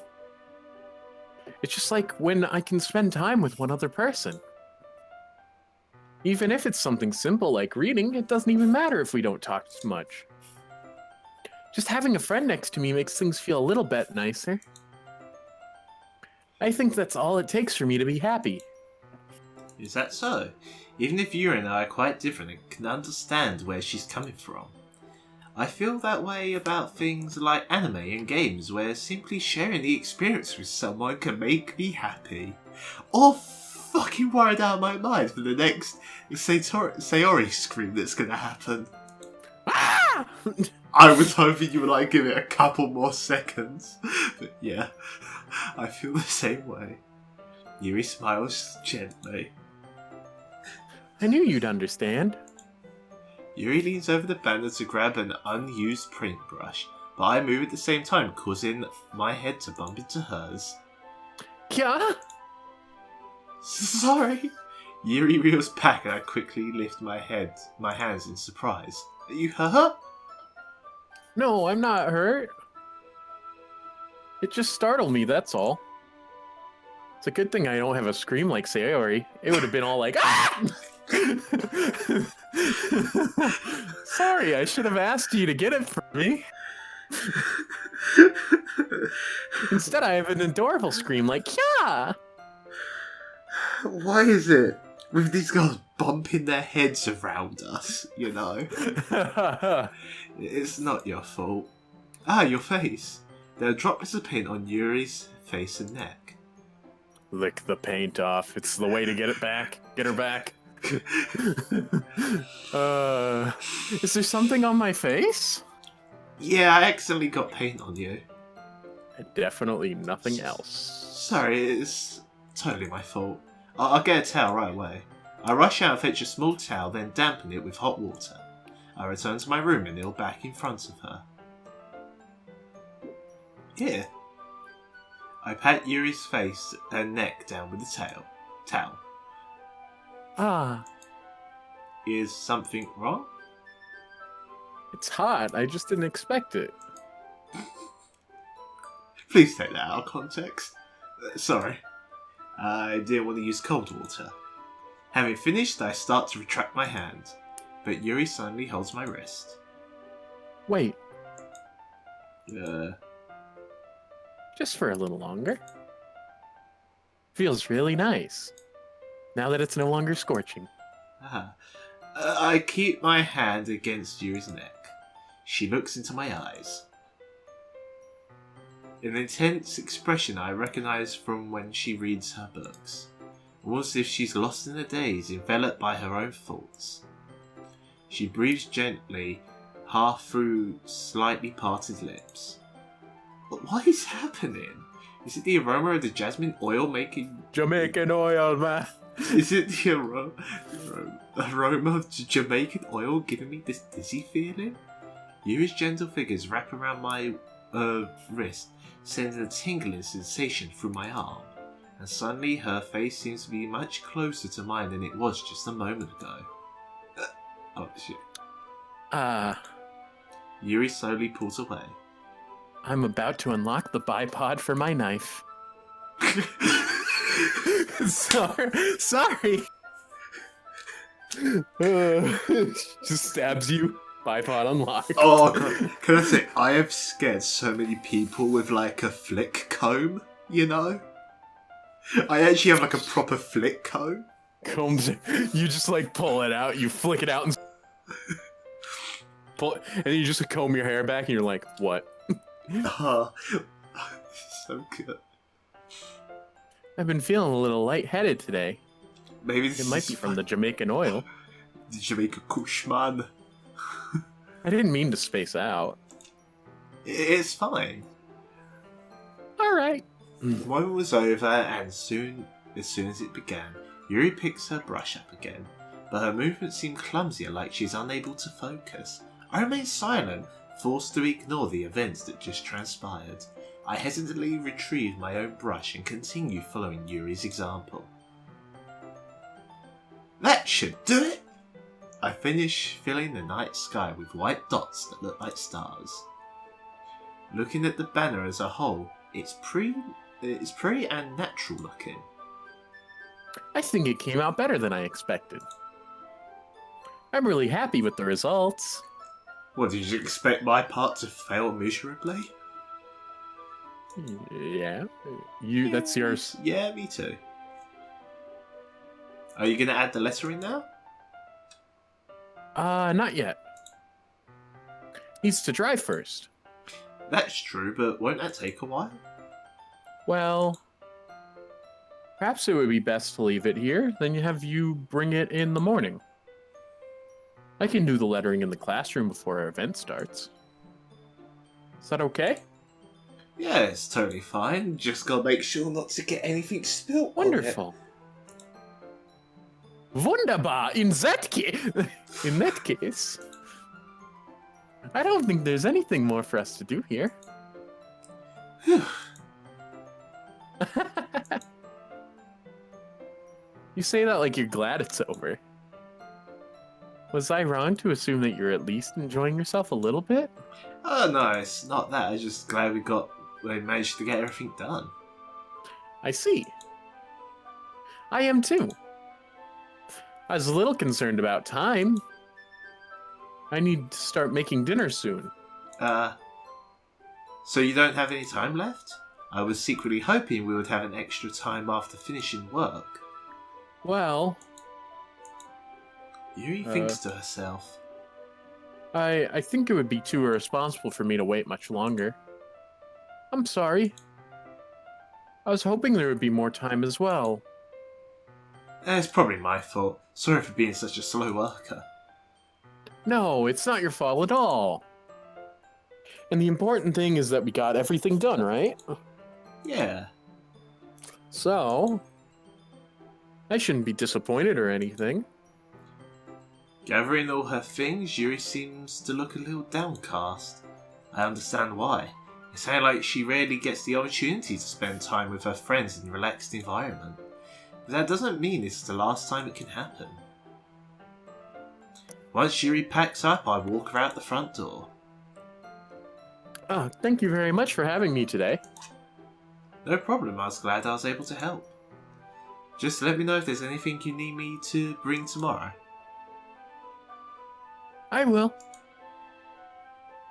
Speaker 1: It's just like when I can spend time with one other person. Even if it's something simple like reading, it doesn't even matter if we don't talk much. Just having a friend next to me makes things feel a little bit nicer. I think that's all it takes for me to be happy.
Speaker 2: Is that so? Even if Yuri and I are quite different, I can understand where she's coming from. I feel that way about things like anime and games, where simply sharing the experience with someone can make me happy. Or fucking worried out of my mind for the next Sayori scream that's gonna happen.
Speaker 1: Ah!
Speaker 2: I was hoping you would like give it a couple more seconds. But yeah, I feel the same way. Yuri smiles gently.
Speaker 1: I knew you'd understand.
Speaker 2: Yuri leans over the banner to grab an unused paintbrush, but I move at the same time, causing my head to bump into hers.
Speaker 1: Kya?
Speaker 2: Sorry. Yuri reels back and I quickly lift my hands in surprise. Are you hurt?
Speaker 1: No, I'm not hurt. It just startled me, that's all. It's a good thing I don't have a scream like Sayori. It would have been all like, ah! Sorry, I should have asked you to get it for me. Instead, I have an adorable scream like, yeah!
Speaker 2: Why is it with these girls bumping their heads around us, you know? It's not your fault. Ah, your face. There are droplets of paint on Yuri's face and neck.
Speaker 1: Lick the paint off. It's the way to get it back. Get her back. Is there something on my face?
Speaker 2: Yeah, I accidentally got paint on you.
Speaker 1: Definitely nothing else.
Speaker 2: Sorry, it's totally my fault. I'll get a towel right away. I rush out and fetch a small towel, then dampen it with hot water. I return to my room and kneel back in front of her. Here. I pat Yuri's face and neck down with the towel.
Speaker 1: Ah,
Speaker 2: Is something wrong?
Speaker 1: it's hot. I just didn't expect it.
Speaker 2: Please take that out of context. Sorry. I didn't want to use cold water. Having finished, I start to retract my hand, but Yuri suddenly holds my wrist.
Speaker 1: Wait, just for a little longer. Feels really nice. Now that it's no longer scorching.
Speaker 2: I keep my hand against Yuri's neck. She looks into my eyes. An intense expression I recognize from when she reads her books. Almost as if she's lost in a daze, enveloped by her own thoughts. She breathes gently, half through slightly parted lips. But what is happening? Is it the aroma of the jasmine oil making...
Speaker 1: Jamaican oil, man.
Speaker 2: Is it the aroma of Jamaican oil giving me this dizzy feeling? Yuri's gentle fingers wrap around my wrist, sending a tingling sensation through my arm. And suddenly her face seems to be much closer to mine than it was just a moment ago. Oh shit. Yuri slowly pulls away.
Speaker 1: I'm about to unlock the bipod for my knife. Sorry. Just stabs you. Bipod unlocked.
Speaker 2: Oh, can I say, I have scared so many people with like a flick comb, you know? I actually have like a proper flick comb.
Speaker 1: Combs. You just like pull it out, you flick it out and pull it, and then you just comb your hair back and you're like, what?
Speaker 2: Oh, so good.
Speaker 1: I've been feeling a little lightheaded today.
Speaker 2: Maybe this
Speaker 1: It might be from the Jamaican oil.
Speaker 2: The Jamaican Kushman.
Speaker 1: I didn't mean to space out.
Speaker 2: It's fine.
Speaker 1: Alright.
Speaker 2: The moment was over, and as soon as it began, Yuri picks her brush up again, but her movements seem clumsier, like she's unable to focus. I remain silent, Forced to ignore the events that just transpired, I hesitantly retrieved my own brush and continued following Yuri's example. That should do it! I finished filling the night sky with white dots that look like stars. Looking at the banner as a whole, it's pretty and natural looking.
Speaker 1: I think it came out better than I expected. I'm really happy with the results.
Speaker 2: What, did you expect my part to fail miserably?
Speaker 1: Yeah. That's yours.
Speaker 2: Yeah, me too. Are you going to add the letter in now?
Speaker 1: Not yet. Needs to dry first.
Speaker 2: That's true, but won't that take a while?
Speaker 1: Well, perhaps it would be best to leave it here, then have you bring it in the morning. I can do the lettering in the classroom before our event starts. Is that okay?
Speaker 2: Yeah, it's totally fine. Just gotta make sure not to get anything spilt.
Speaker 1: Wonderful. Wunderbar! In that case, I don't think there's anything more for us to do here. You say that like you're glad it's over. Was I wrong to assume that you're at least enjoying yourself a little bit?
Speaker 2: Oh no, it's not that. I'm just glad we managed to get everything done.
Speaker 1: I see. I am too. I was a little concerned about time. I need to start making dinner soon.
Speaker 2: So you don't have any time left? I was secretly hoping we would have an extra time after finishing work.
Speaker 1: Well...
Speaker 2: Yuri thinks to herself.
Speaker 1: I think it would be too irresponsible for me to wait much longer. I'm sorry. I was hoping there would be more time as well.
Speaker 2: It's probably my fault. Sorry for being such a slow worker.
Speaker 1: No, it's not your fault at all. And the important thing is that we got everything done, right?
Speaker 2: Yeah.
Speaker 1: So, I shouldn't be disappointed or anything.
Speaker 2: Gathering all her things, Yuri seems to look a little downcast. I understand why. It sounds like she rarely gets the opportunity to spend time with her friends in a relaxed environment. But that doesn't mean it's the last time it can happen. Once Yuri packs up, I walk her out the front door.
Speaker 1: Oh, thank you very much for having me today.
Speaker 2: No problem, I was glad I was able to help. Just let me know if there's anything you need me to bring tomorrow.
Speaker 1: I will.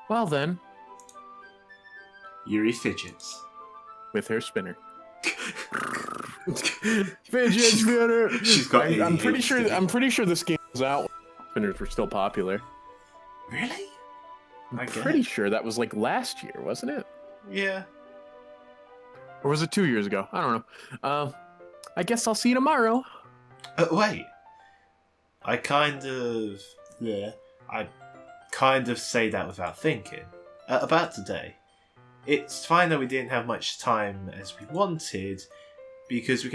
Speaker 1: Well then.
Speaker 2: Yuri fidgets.
Speaker 1: With her spinner. Fidget spinner!
Speaker 2: She's got
Speaker 1: I'm pretty sure this game was out when spinners were still popular.
Speaker 2: Really?
Speaker 1: I'm pretty sure that was like last year, wasn't it?
Speaker 2: Yeah.
Speaker 1: Or was it 2 years ago? I don't know. I guess I'll see you tomorrow.
Speaker 2: Wait. I kind of say that without thinking. About today. It's fine that we didn't have much time as we wanted, because we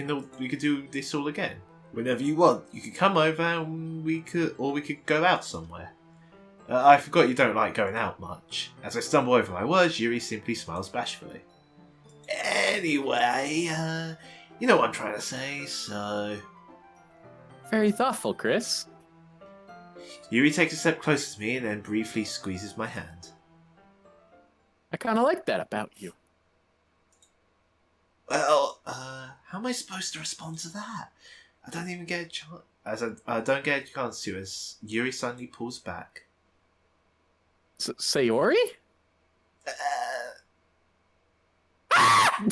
Speaker 2: could do this all again. Whenever you want, you could come over and we could go out somewhere. I forgot you don't like going out much. As I stumble over my words, Yuri simply smiles bashfully. Anyway, you know what I'm trying to say, so...
Speaker 1: Very thoughtful, Chris.
Speaker 2: Yuri takes a step closer to me and then briefly squeezes my hand.
Speaker 1: I kind of like that about you.
Speaker 2: Well, how am I supposed to respond to that? I don't even get a chance. I don't get a chance to, as Yuri suddenly pulls back.
Speaker 1: Sayori?
Speaker 2: God!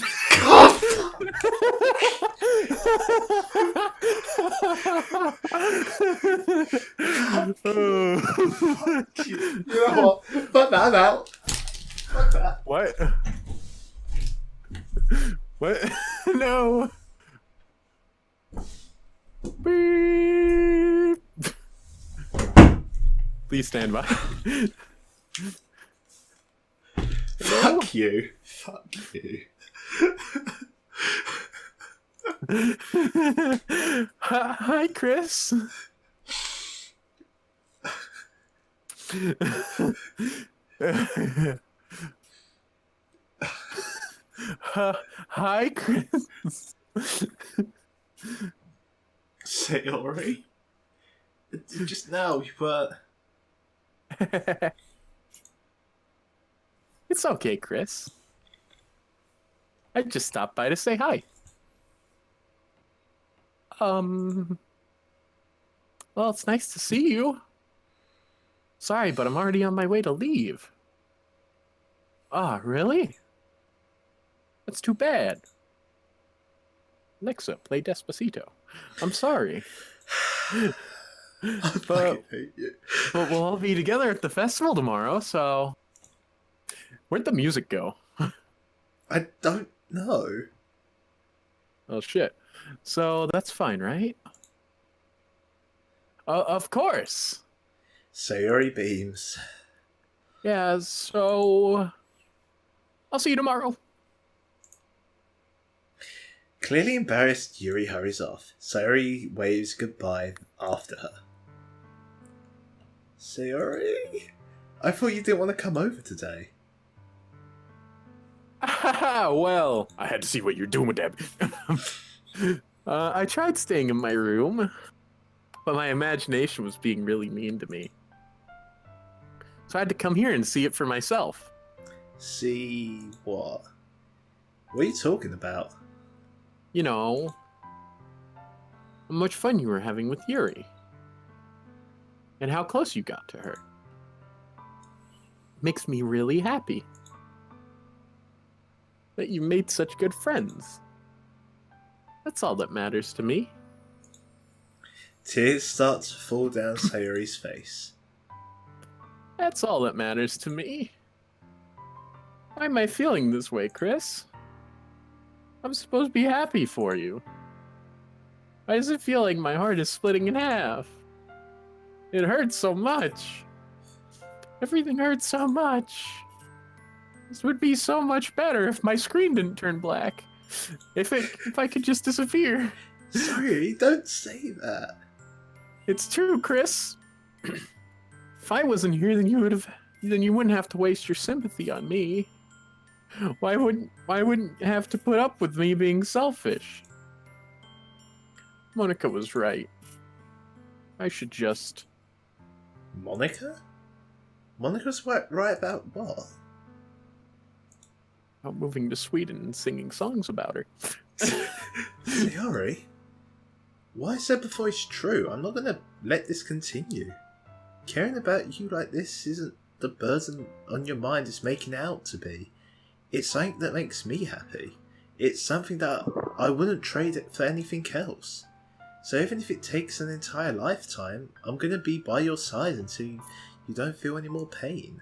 Speaker 2: You know what? Fuck that out. Fuck that.
Speaker 1: What? What? No. Beep. Please stand by.
Speaker 2: Fuck you. Fuck you.
Speaker 1: Hi, Chris. Hi, Chris.
Speaker 2: Sayori? Just now you were...
Speaker 1: It's okay, Chris. I just stopped by to say hi. Well, it's nice to see you. Sorry, but I'm already on my way to leave. Ah, really? That's too bad. Alexa, play Despacito. I'm sorry.
Speaker 2: I
Speaker 1: But,
Speaker 2: fucking hate you.
Speaker 1: but we'll all be together at the festival tomorrow, so... Where'd the music go?
Speaker 2: I don't know.
Speaker 1: Oh, shit. So, that's fine, right? Of course.
Speaker 2: Sayori beams.
Speaker 1: Yeah, so... I'll see you tomorrow.
Speaker 2: Clearly embarrassed, Yuri hurries off. Sayori waves goodbye after her. Sayori? I thought you didn't want to come over today.
Speaker 1: Well, I had to see what you're doing with that. I tried staying in my room, but my imagination was being really mean to me. So I had to come here and see it for myself.
Speaker 2: See what? What are you talking about?
Speaker 1: You know, how much fun you were having with Yuri. And how close you got to her. Makes me really happy. That you made such good friends. That's all that matters to me.
Speaker 2: Tears start to fall down Sayori's face.
Speaker 1: That's all that matters to me. Why am I feeling this way, Chris? I'm supposed to be happy for you. Why does it feel like my heart is splitting in half? It hurts so much. Everything hurts so much. This would be so much better if my screen didn't turn black. If I could just disappear.
Speaker 2: Sorry, don't say that.
Speaker 1: It's true, Chris. If I wasn't here, then you wouldn't have to waste your sympathy on me. Why wouldn't you have to put up with me being selfish? Monika was right. I should just...
Speaker 2: Monika? Monika's right about what?
Speaker 1: About moving to Sweden and singing songs about her.
Speaker 2: Sayori? What I said before is true. I'm not gonna let this continue. Caring about you like this isn't the burden on your mind it's making it out to be. It's something that makes me happy. It's something that I wouldn't trade it for anything else. So even if it takes an entire lifetime, I'm gonna be by your side until you don't feel any more pain.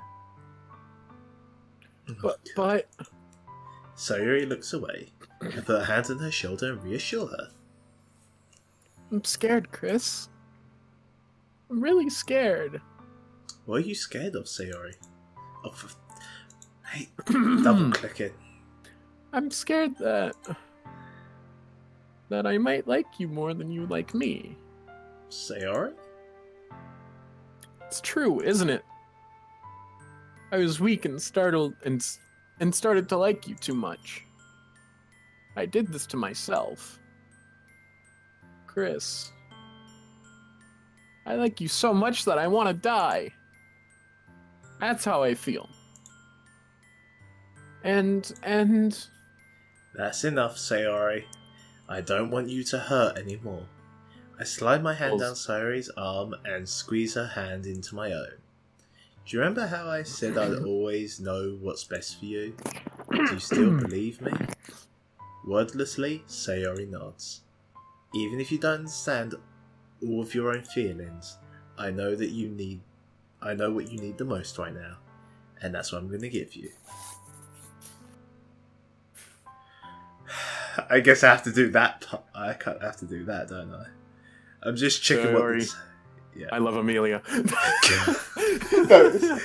Speaker 1: But...
Speaker 2: Sayori looks away and put a hand on her shoulder and reassure her.
Speaker 1: I'm scared, Chris. I'm really scared.
Speaker 2: What are you scared of, Sayori? Oh, hey, double clicking.
Speaker 1: I'm scared that I might like you more than you like me.
Speaker 2: Sayori?
Speaker 1: It's true, isn't it? I was weak and startled and started to like you too much. I did this to myself. Chris, I like you so much that I want to die. That's how I feel. And...
Speaker 2: That's enough, Sayori. I don't want you to hurt anymore. I slide my hand down Sayori's arm and squeeze her hand into my own. Do you remember how I said I'd always know what's best for you? Do you still believe me? Wordlessly, Sayori nods. Even if you don't understand all of your own feelings, I know what you need the most right now, and that's what I'm going to give you. I guess I have to do that. I have to do that, don't I? I'm just checking what this... Yeah.
Speaker 1: I love Amelia.
Speaker 2: No,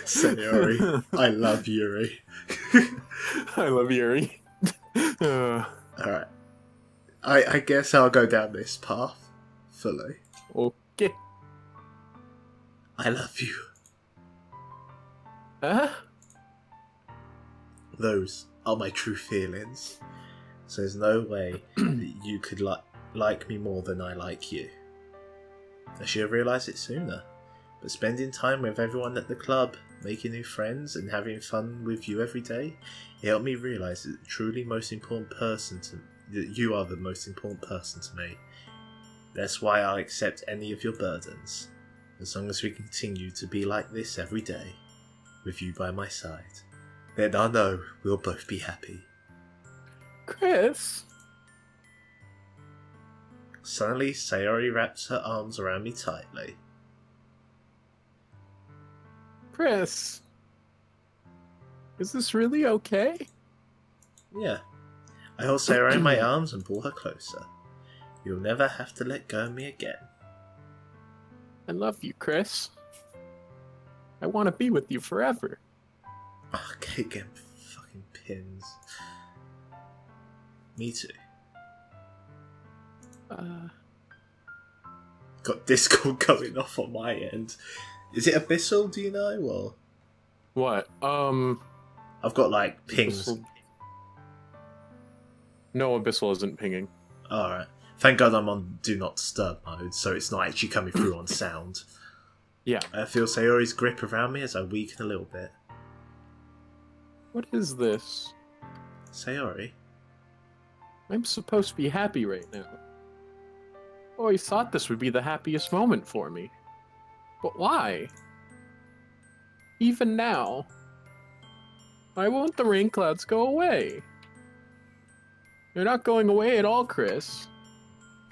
Speaker 2: Sayori. I love Yuri.
Speaker 1: I love Yuri.
Speaker 2: Alright. I guess I'll go down this path fully.
Speaker 1: Okay.
Speaker 2: I love you.
Speaker 1: Huh?
Speaker 2: Those are my true feelings. So there's no way that you could like me more than I like you. I should have realised it sooner. But spending time with everyone at the club, making new friends, and having fun with you every day, it helped me realise that that you are the most important person to me. That's why I'll accept any of your burdens, as long as we continue to be like this every day, with you by my side. Then I know we'll both be happy.
Speaker 1: Chris?
Speaker 2: Suddenly, Sayori wraps her arms around me tightly.
Speaker 1: Chris? Is this really okay?
Speaker 2: Yeah. I hold Sayori in my arms and pull her closer. You'll never have to let go of me again.
Speaker 1: I love you, Chris. I want to be with you forever.
Speaker 2: Oh, keep getting fucking pins. Me too. Got Discord going off on my end. Is it Abyssal, do you know, or?
Speaker 1: What?
Speaker 2: I've got, like, pings.
Speaker 1: Abyssal... No, Abyssal isn't pinging.
Speaker 2: Alright. Thank God I'm on Do Not Disturb mode, so it's not actually coming through on sound.
Speaker 1: Yeah.
Speaker 2: I feel Sayori's grip around me as I weaken a little bit.
Speaker 1: What is this?
Speaker 2: Sayori?
Speaker 1: I'm supposed to be happy right now. Always thought this would be the happiest moment for me. But why? Even now. Why won't the rain clouds go away? They're not going away at all, Chris.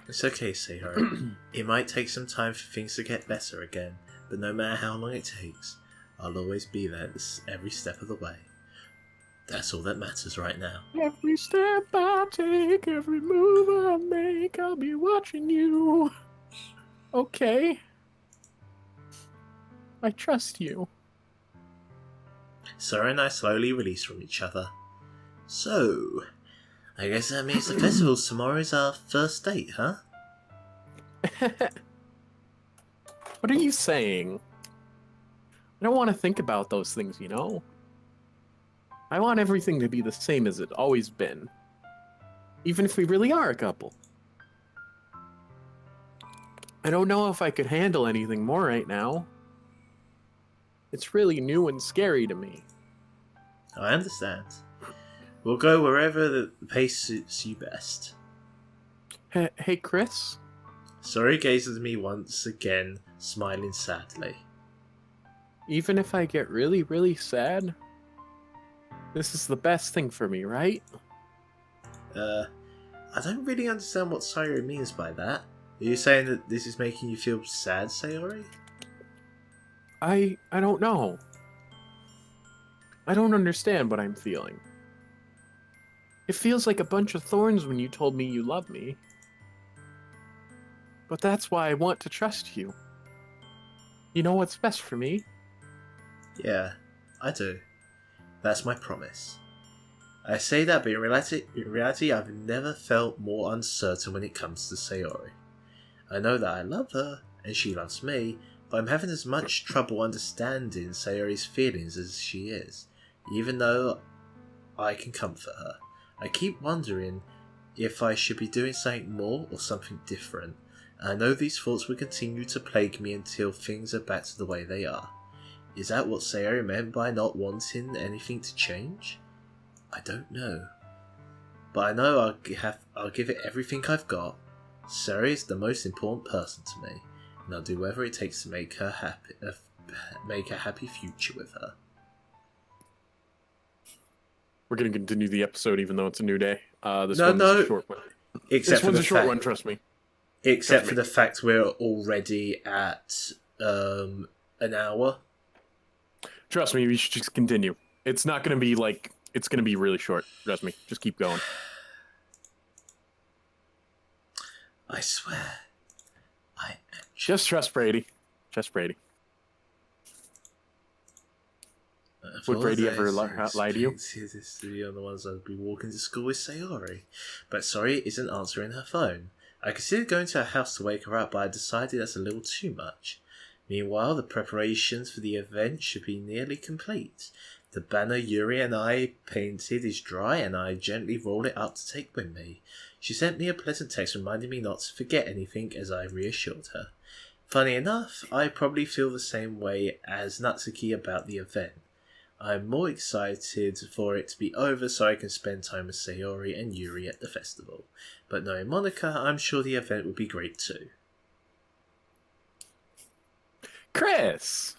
Speaker 2: It's okay, Sayori. It might take some time for things to get better again, but no matter how long it takes, I'll always be there every step of the way. That's all that matters right now.
Speaker 1: Every step I take, every move I make, I'll be watching you. Okay. I trust you.
Speaker 2: Sayori and I slowly release from each other. So, I guess that means the festival's tomorrow is our first date, huh?
Speaker 1: What are you saying? I don't want to think about those things, you know? I want everything to be the same as it always been. Even if we really are a couple. I don't know if I could handle anything more right now. It's really new and scary to me.
Speaker 2: I understand. We'll go wherever the pace suits you best.
Speaker 1: Hey, Chris?
Speaker 2: Sayori gazes at me once again, smiling sadly.
Speaker 1: Even if I get really, really sad, this is the best thing for me, right?
Speaker 2: I don't really understand what Sayori means by that. Are you saying that this is making you feel sad, Sayori?
Speaker 1: I don't know. I don't understand what I'm feeling. It feels like a bunch of thorns when you told me you love me. But that's why I want to trust you. You know what's best for me?
Speaker 2: Yeah, I do. That's my promise. I say that, but in reality, I've never felt more uncertain when it comes to Sayori. I know that I love her, and she loves me, but I'm having as much trouble understanding Sayori's feelings as she is, even though I can comfort her. I keep wondering if I should be doing something more or something different, and I know these thoughts will continue to plague me until things are back to the way they are. Is that what Sayori meant by not wanting anything to change? I don't know. But I know I'll give it everything I've got. Sayori is the most important person to me, and I'll do whatever it takes to make her happy, make a happy future with her.
Speaker 1: We're going to continue the episode even though it's a new day. This
Speaker 2: No,
Speaker 1: one's
Speaker 2: no.
Speaker 1: a short one.
Speaker 2: Except
Speaker 1: This
Speaker 2: for
Speaker 1: one's
Speaker 2: the
Speaker 1: a short
Speaker 2: fact,
Speaker 1: one, trust me.
Speaker 2: Except
Speaker 1: Trust
Speaker 2: for
Speaker 1: me.
Speaker 2: the fact we're already at an hour.
Speaker 1: Trust me, we should just continue. It's not going to be like... It's going to be really short. Trust me. Just keep going.
Speaker 2: I swear.
Speaker 1: Just trust Brady. Trust Brady. Would Brady ever lie to you?
Speaker 2: This to be on the ones I'd be walking to school with Sayori. But Sayori isn't answering her phone. I considered going to her house to wake her up, but I decided that's a little too much.
Speaker 3: Meanwhile, the preparations for the event should be nearly complete. The banner Yuri and I painted is dry, and I gently roll it up to take with me. She sent me a pleasant text reminding me not to forget anything, as I reassured her. Funny enough, I probably feel the same way as Natsuki about the event. I'm more excited for it to be over so I can spend time with Sayori and Yuri at the festival. But knowing Monika, I'm sure the event will be great too.
Speaker 1: Chris!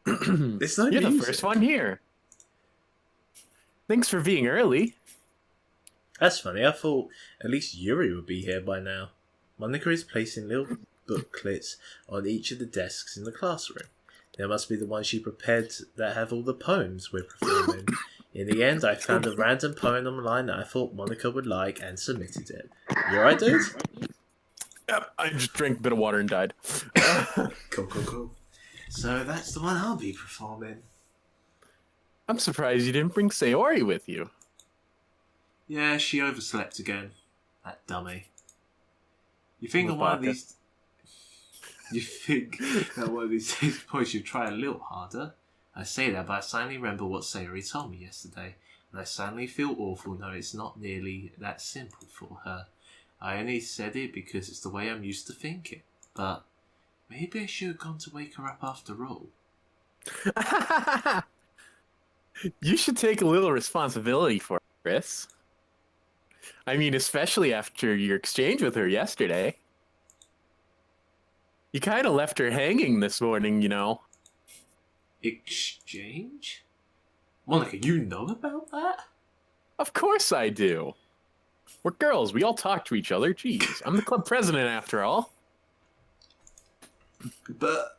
Speaker 3: It's no
Speaker 1: You're the
Speaker 3: music.
Speaker 1: first one here. Thanks for being early.
Speaker 3: That's funny, I thought at least Yuri would be here by now. Monika is placing little booklets on each of the desks in the classroom. There must be the ones she prepared that have all the poems we're performing. In the end, I found a random poem online that I thought Monika would like and submitted it. You alright, dude?
Speaker 1: Yep, I just drank a bit of water and died.
Speaker 2: Cool. So that's the one I'll be performing.
Speaker 1: I'm surprised you didn't bring Sayori with you.
Speaker 2: Yeah, she overslept again. That dummy. You think that one of these days boy should try a little harder? I say that, but I suddenly remember what Sayori told me yesterday, and I suddenly feel awful knowing it's not nearly that simple for her. I only said it because it's the way I'm used to thinking, but maybe I should have gone to wake her up after all.
Speaker 1: You should take a little responsibility for it, Chris. I mean, especially after your exchange with her yesterday. You kind of left her hanging this morning, you know.
Speaker 2: Exchange? Monika, you know about that?
Speaker 1: Of course I do. We're girls. We all talk to each other. Jeez, I'm the club president after all.
Speaker 2: But,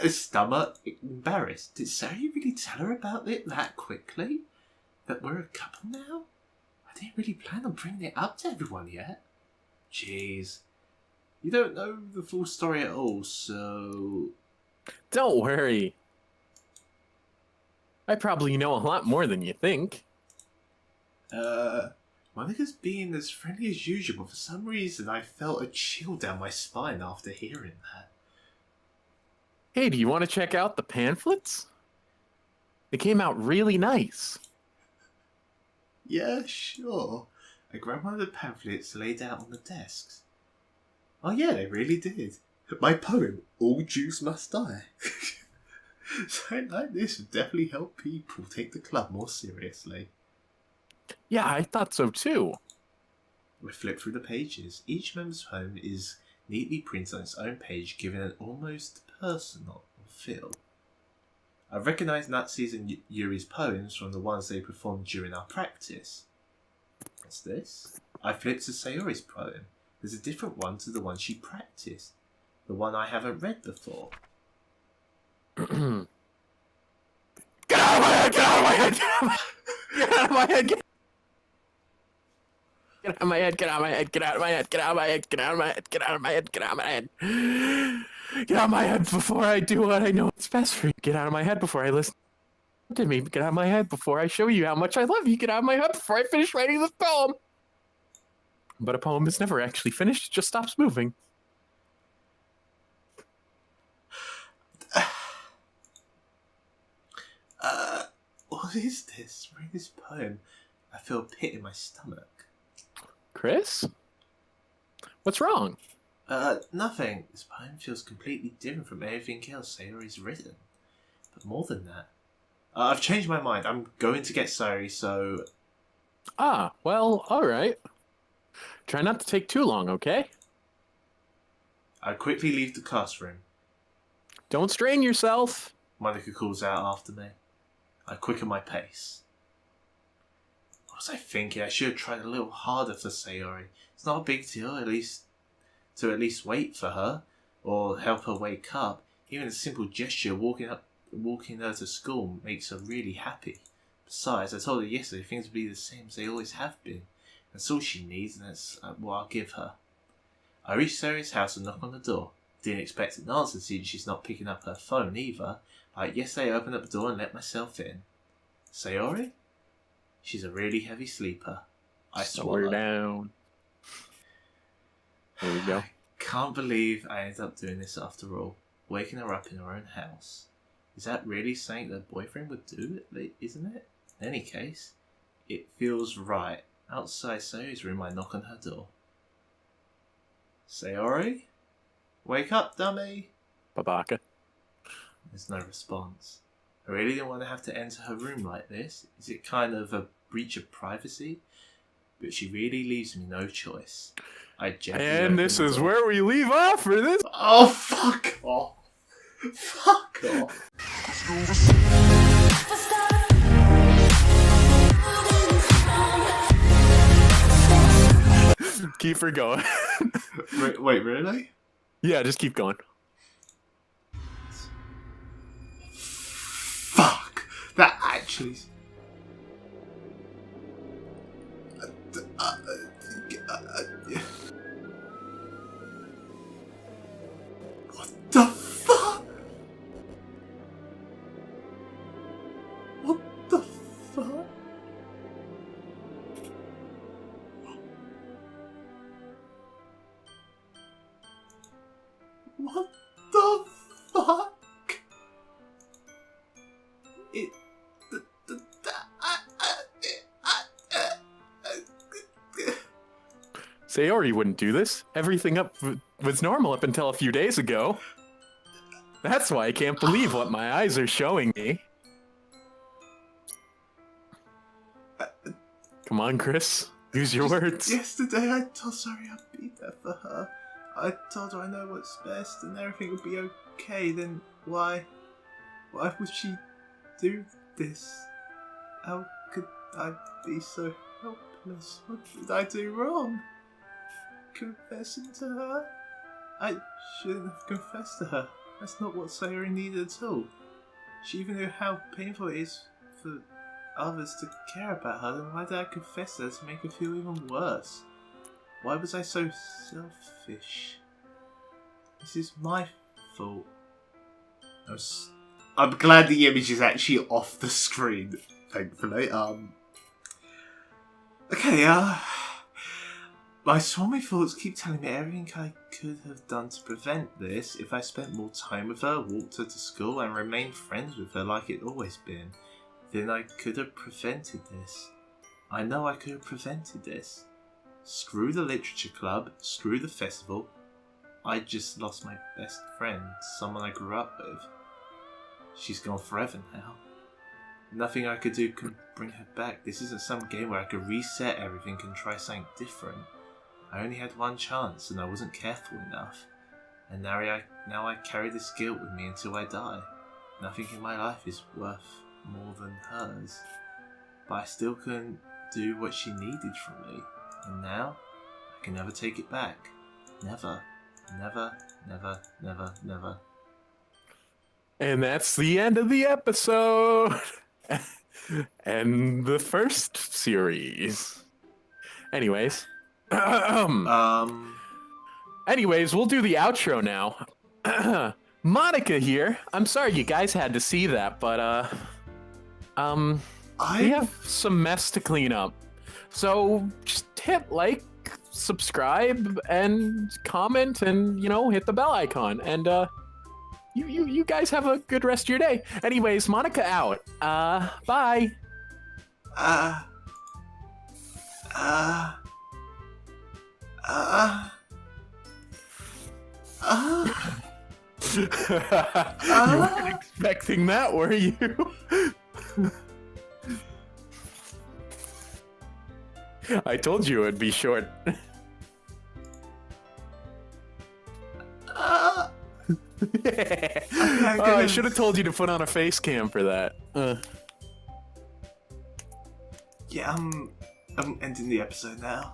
Speaker 2: stomach embarrassed. Did Sayori really tell her about it that quickly? That we're a couple now? I didn't really plan on bringing it up to everyone yet. Jeez. You don't know the full story at all, so...
Speaker 1: Don't worry. I probably know a lot more than you think.
Speaker 2: Monika's being as friendly as usual, but for some reason I felt a chill down my spine after hearing that.
Speaker 1: Hey, do you want to check out the pamphlets? They came out really nice.
Speaker 2: Yeah, sure. I grabbed one of the pamphlets laid out on the desks. Oh yeah, they really did. My poem, All Jews Must Die. Something like this would definitely help people take the club more seriously.
Speaker 1: Yeah, I thought so too.
Speaker 2: We flip through the pages. Each member's poem is neatly printed on its own page, giving an almost personal feel. I recognise Natsu's and Yuri's poems from the ones they performed during our practice. What's this? I flipped to Sayori's poem. There's a different one to the one she practiced. The one I haven't read before.
Speaker 1: Get out of my head! Get out of my head! Get out of my head! Get out of my head! Get out of my head! Get out of my head! Get out of my head! Get out of my head! Get out of my head! Get out of my head! Get out of my head before I do what I know is best for you. Get out of my head before I listen to me. Get out of my head before I show you how much I love you. Get out of my head before I finish writing this poem. But a poem is never actually finished. It just stops moving.
Speaker 2: What is this? Reading this poem, I feel a pit in my stomach.
Speaker 1: Chris? What's wrong?
Speaker 2: Nothing. This poem feels completely different from anything else Sayori's written. But more than that, I've changed my mind. I'm going to get Sayori, so...
Speaker 1: Ah, well, alright. Try not to take too long, okay?
Speaker 2: I quickly leave the classroom.
Speaker 1: Don't strain yourself.
Speaker 2: Monika calls out after me. I quicken my pace. What was I thinking? I should have tried a little harder for Sayori. It's not a big deal, at least wait for her, or help her wake up. Even a simple gesture, walking her to school, makes her really happy. Besides, I told her yesterday things would be the same as they always have been. That's all she needs, and that's what I'll give her. I reach Sayori's house and knock on the door. Didn't expect an answer since she's not picking up her phone either. Like yesterday, I opened up the door and let myself in. Sayori? She's a really heavy sleeper. I
Speaker 1: Slow her down. There we go.
Speaker 2: Can't believe I ended up doing this after all.
Speaker 3: waking her up in her own house. Is that really something that a boyfriend would do, isn't it? In any case, it feels right. Outside Sayori's room, I knock on her door. Sayori? Wake up, dummy!
Speaker 1: Babaka.
Speaker 3: There's no response. I really didn't want to have to enter her room like this. Is it kind of a breach of privacy? But she really leaves me no choice.
Speaker 1: And this is where we leave off for this.
Speaker 2: Oh, fuck off. Fuck off.
Speaker 1: Keep her going.
Speaker 2: Wait, really?
Speaker 1: Yeah, just keep going.
Speaker 2: Fuck. That actually... What the fuck? What the fuck? What the fuck?
Speaker 1: Sayori wouldn't do this. Everything was normal up until a few days ago. That's why I can't believe what my eyes are showing me. Come on, Chris. Use your words.
Speaker 2: Yesterday I told Sorry I'd be there for her. I told her I know what's best and everything would be okay. Then why would she do this? How could I be so helpless? What did I do wrong? Confessing to her? I shouldn't have confessed to her. That's not what Sayori needed at all. She even knew how painful it is for others to care about her, then why did I confess her to make her feel even worse? Why was I so selfish? This is my fault. I'm glad the image is actually off the screen, thankfully. Okay, my swarmy thoughts keep telling me everything I could have done to prevent this if I spent more time with her, walked her to school, and remained friends with her like it always been. Then I could have prevented this. I know I could have prevented this. Screw the literature club, screw the festival. I just lost my best friend, someone I grew up with. She's gone forever now. Nothing I could do can bring her back. This isn't some game where I could reset everything and try something different. I only had one chance and I wasn't careful enough. And now I carry this guilt with me until I die. Nothing in my life is worth more than hers. But I still couldn't do what she needed from me. And now, I can never take it back. Never. Never, never, never, never.
Speaker 1: And that's the end of the episode. And the first series. Anyways. Anyways, we'll do the outro now. Monika here. I'm sorry you guys had to see that, but we have some mess to clean up. So just hit like, subscribe, and comment, and hit the bell icon. And you guys have a good rest of your day. Anyways, Monika out. Bye. You weren't expecting that, were you? I told you it would be short.
Speaker 2: Okay,
Speaker 1: I should have told you to put on a face cam for that.
Speaker 2: Yeah, I'm ending the episode now.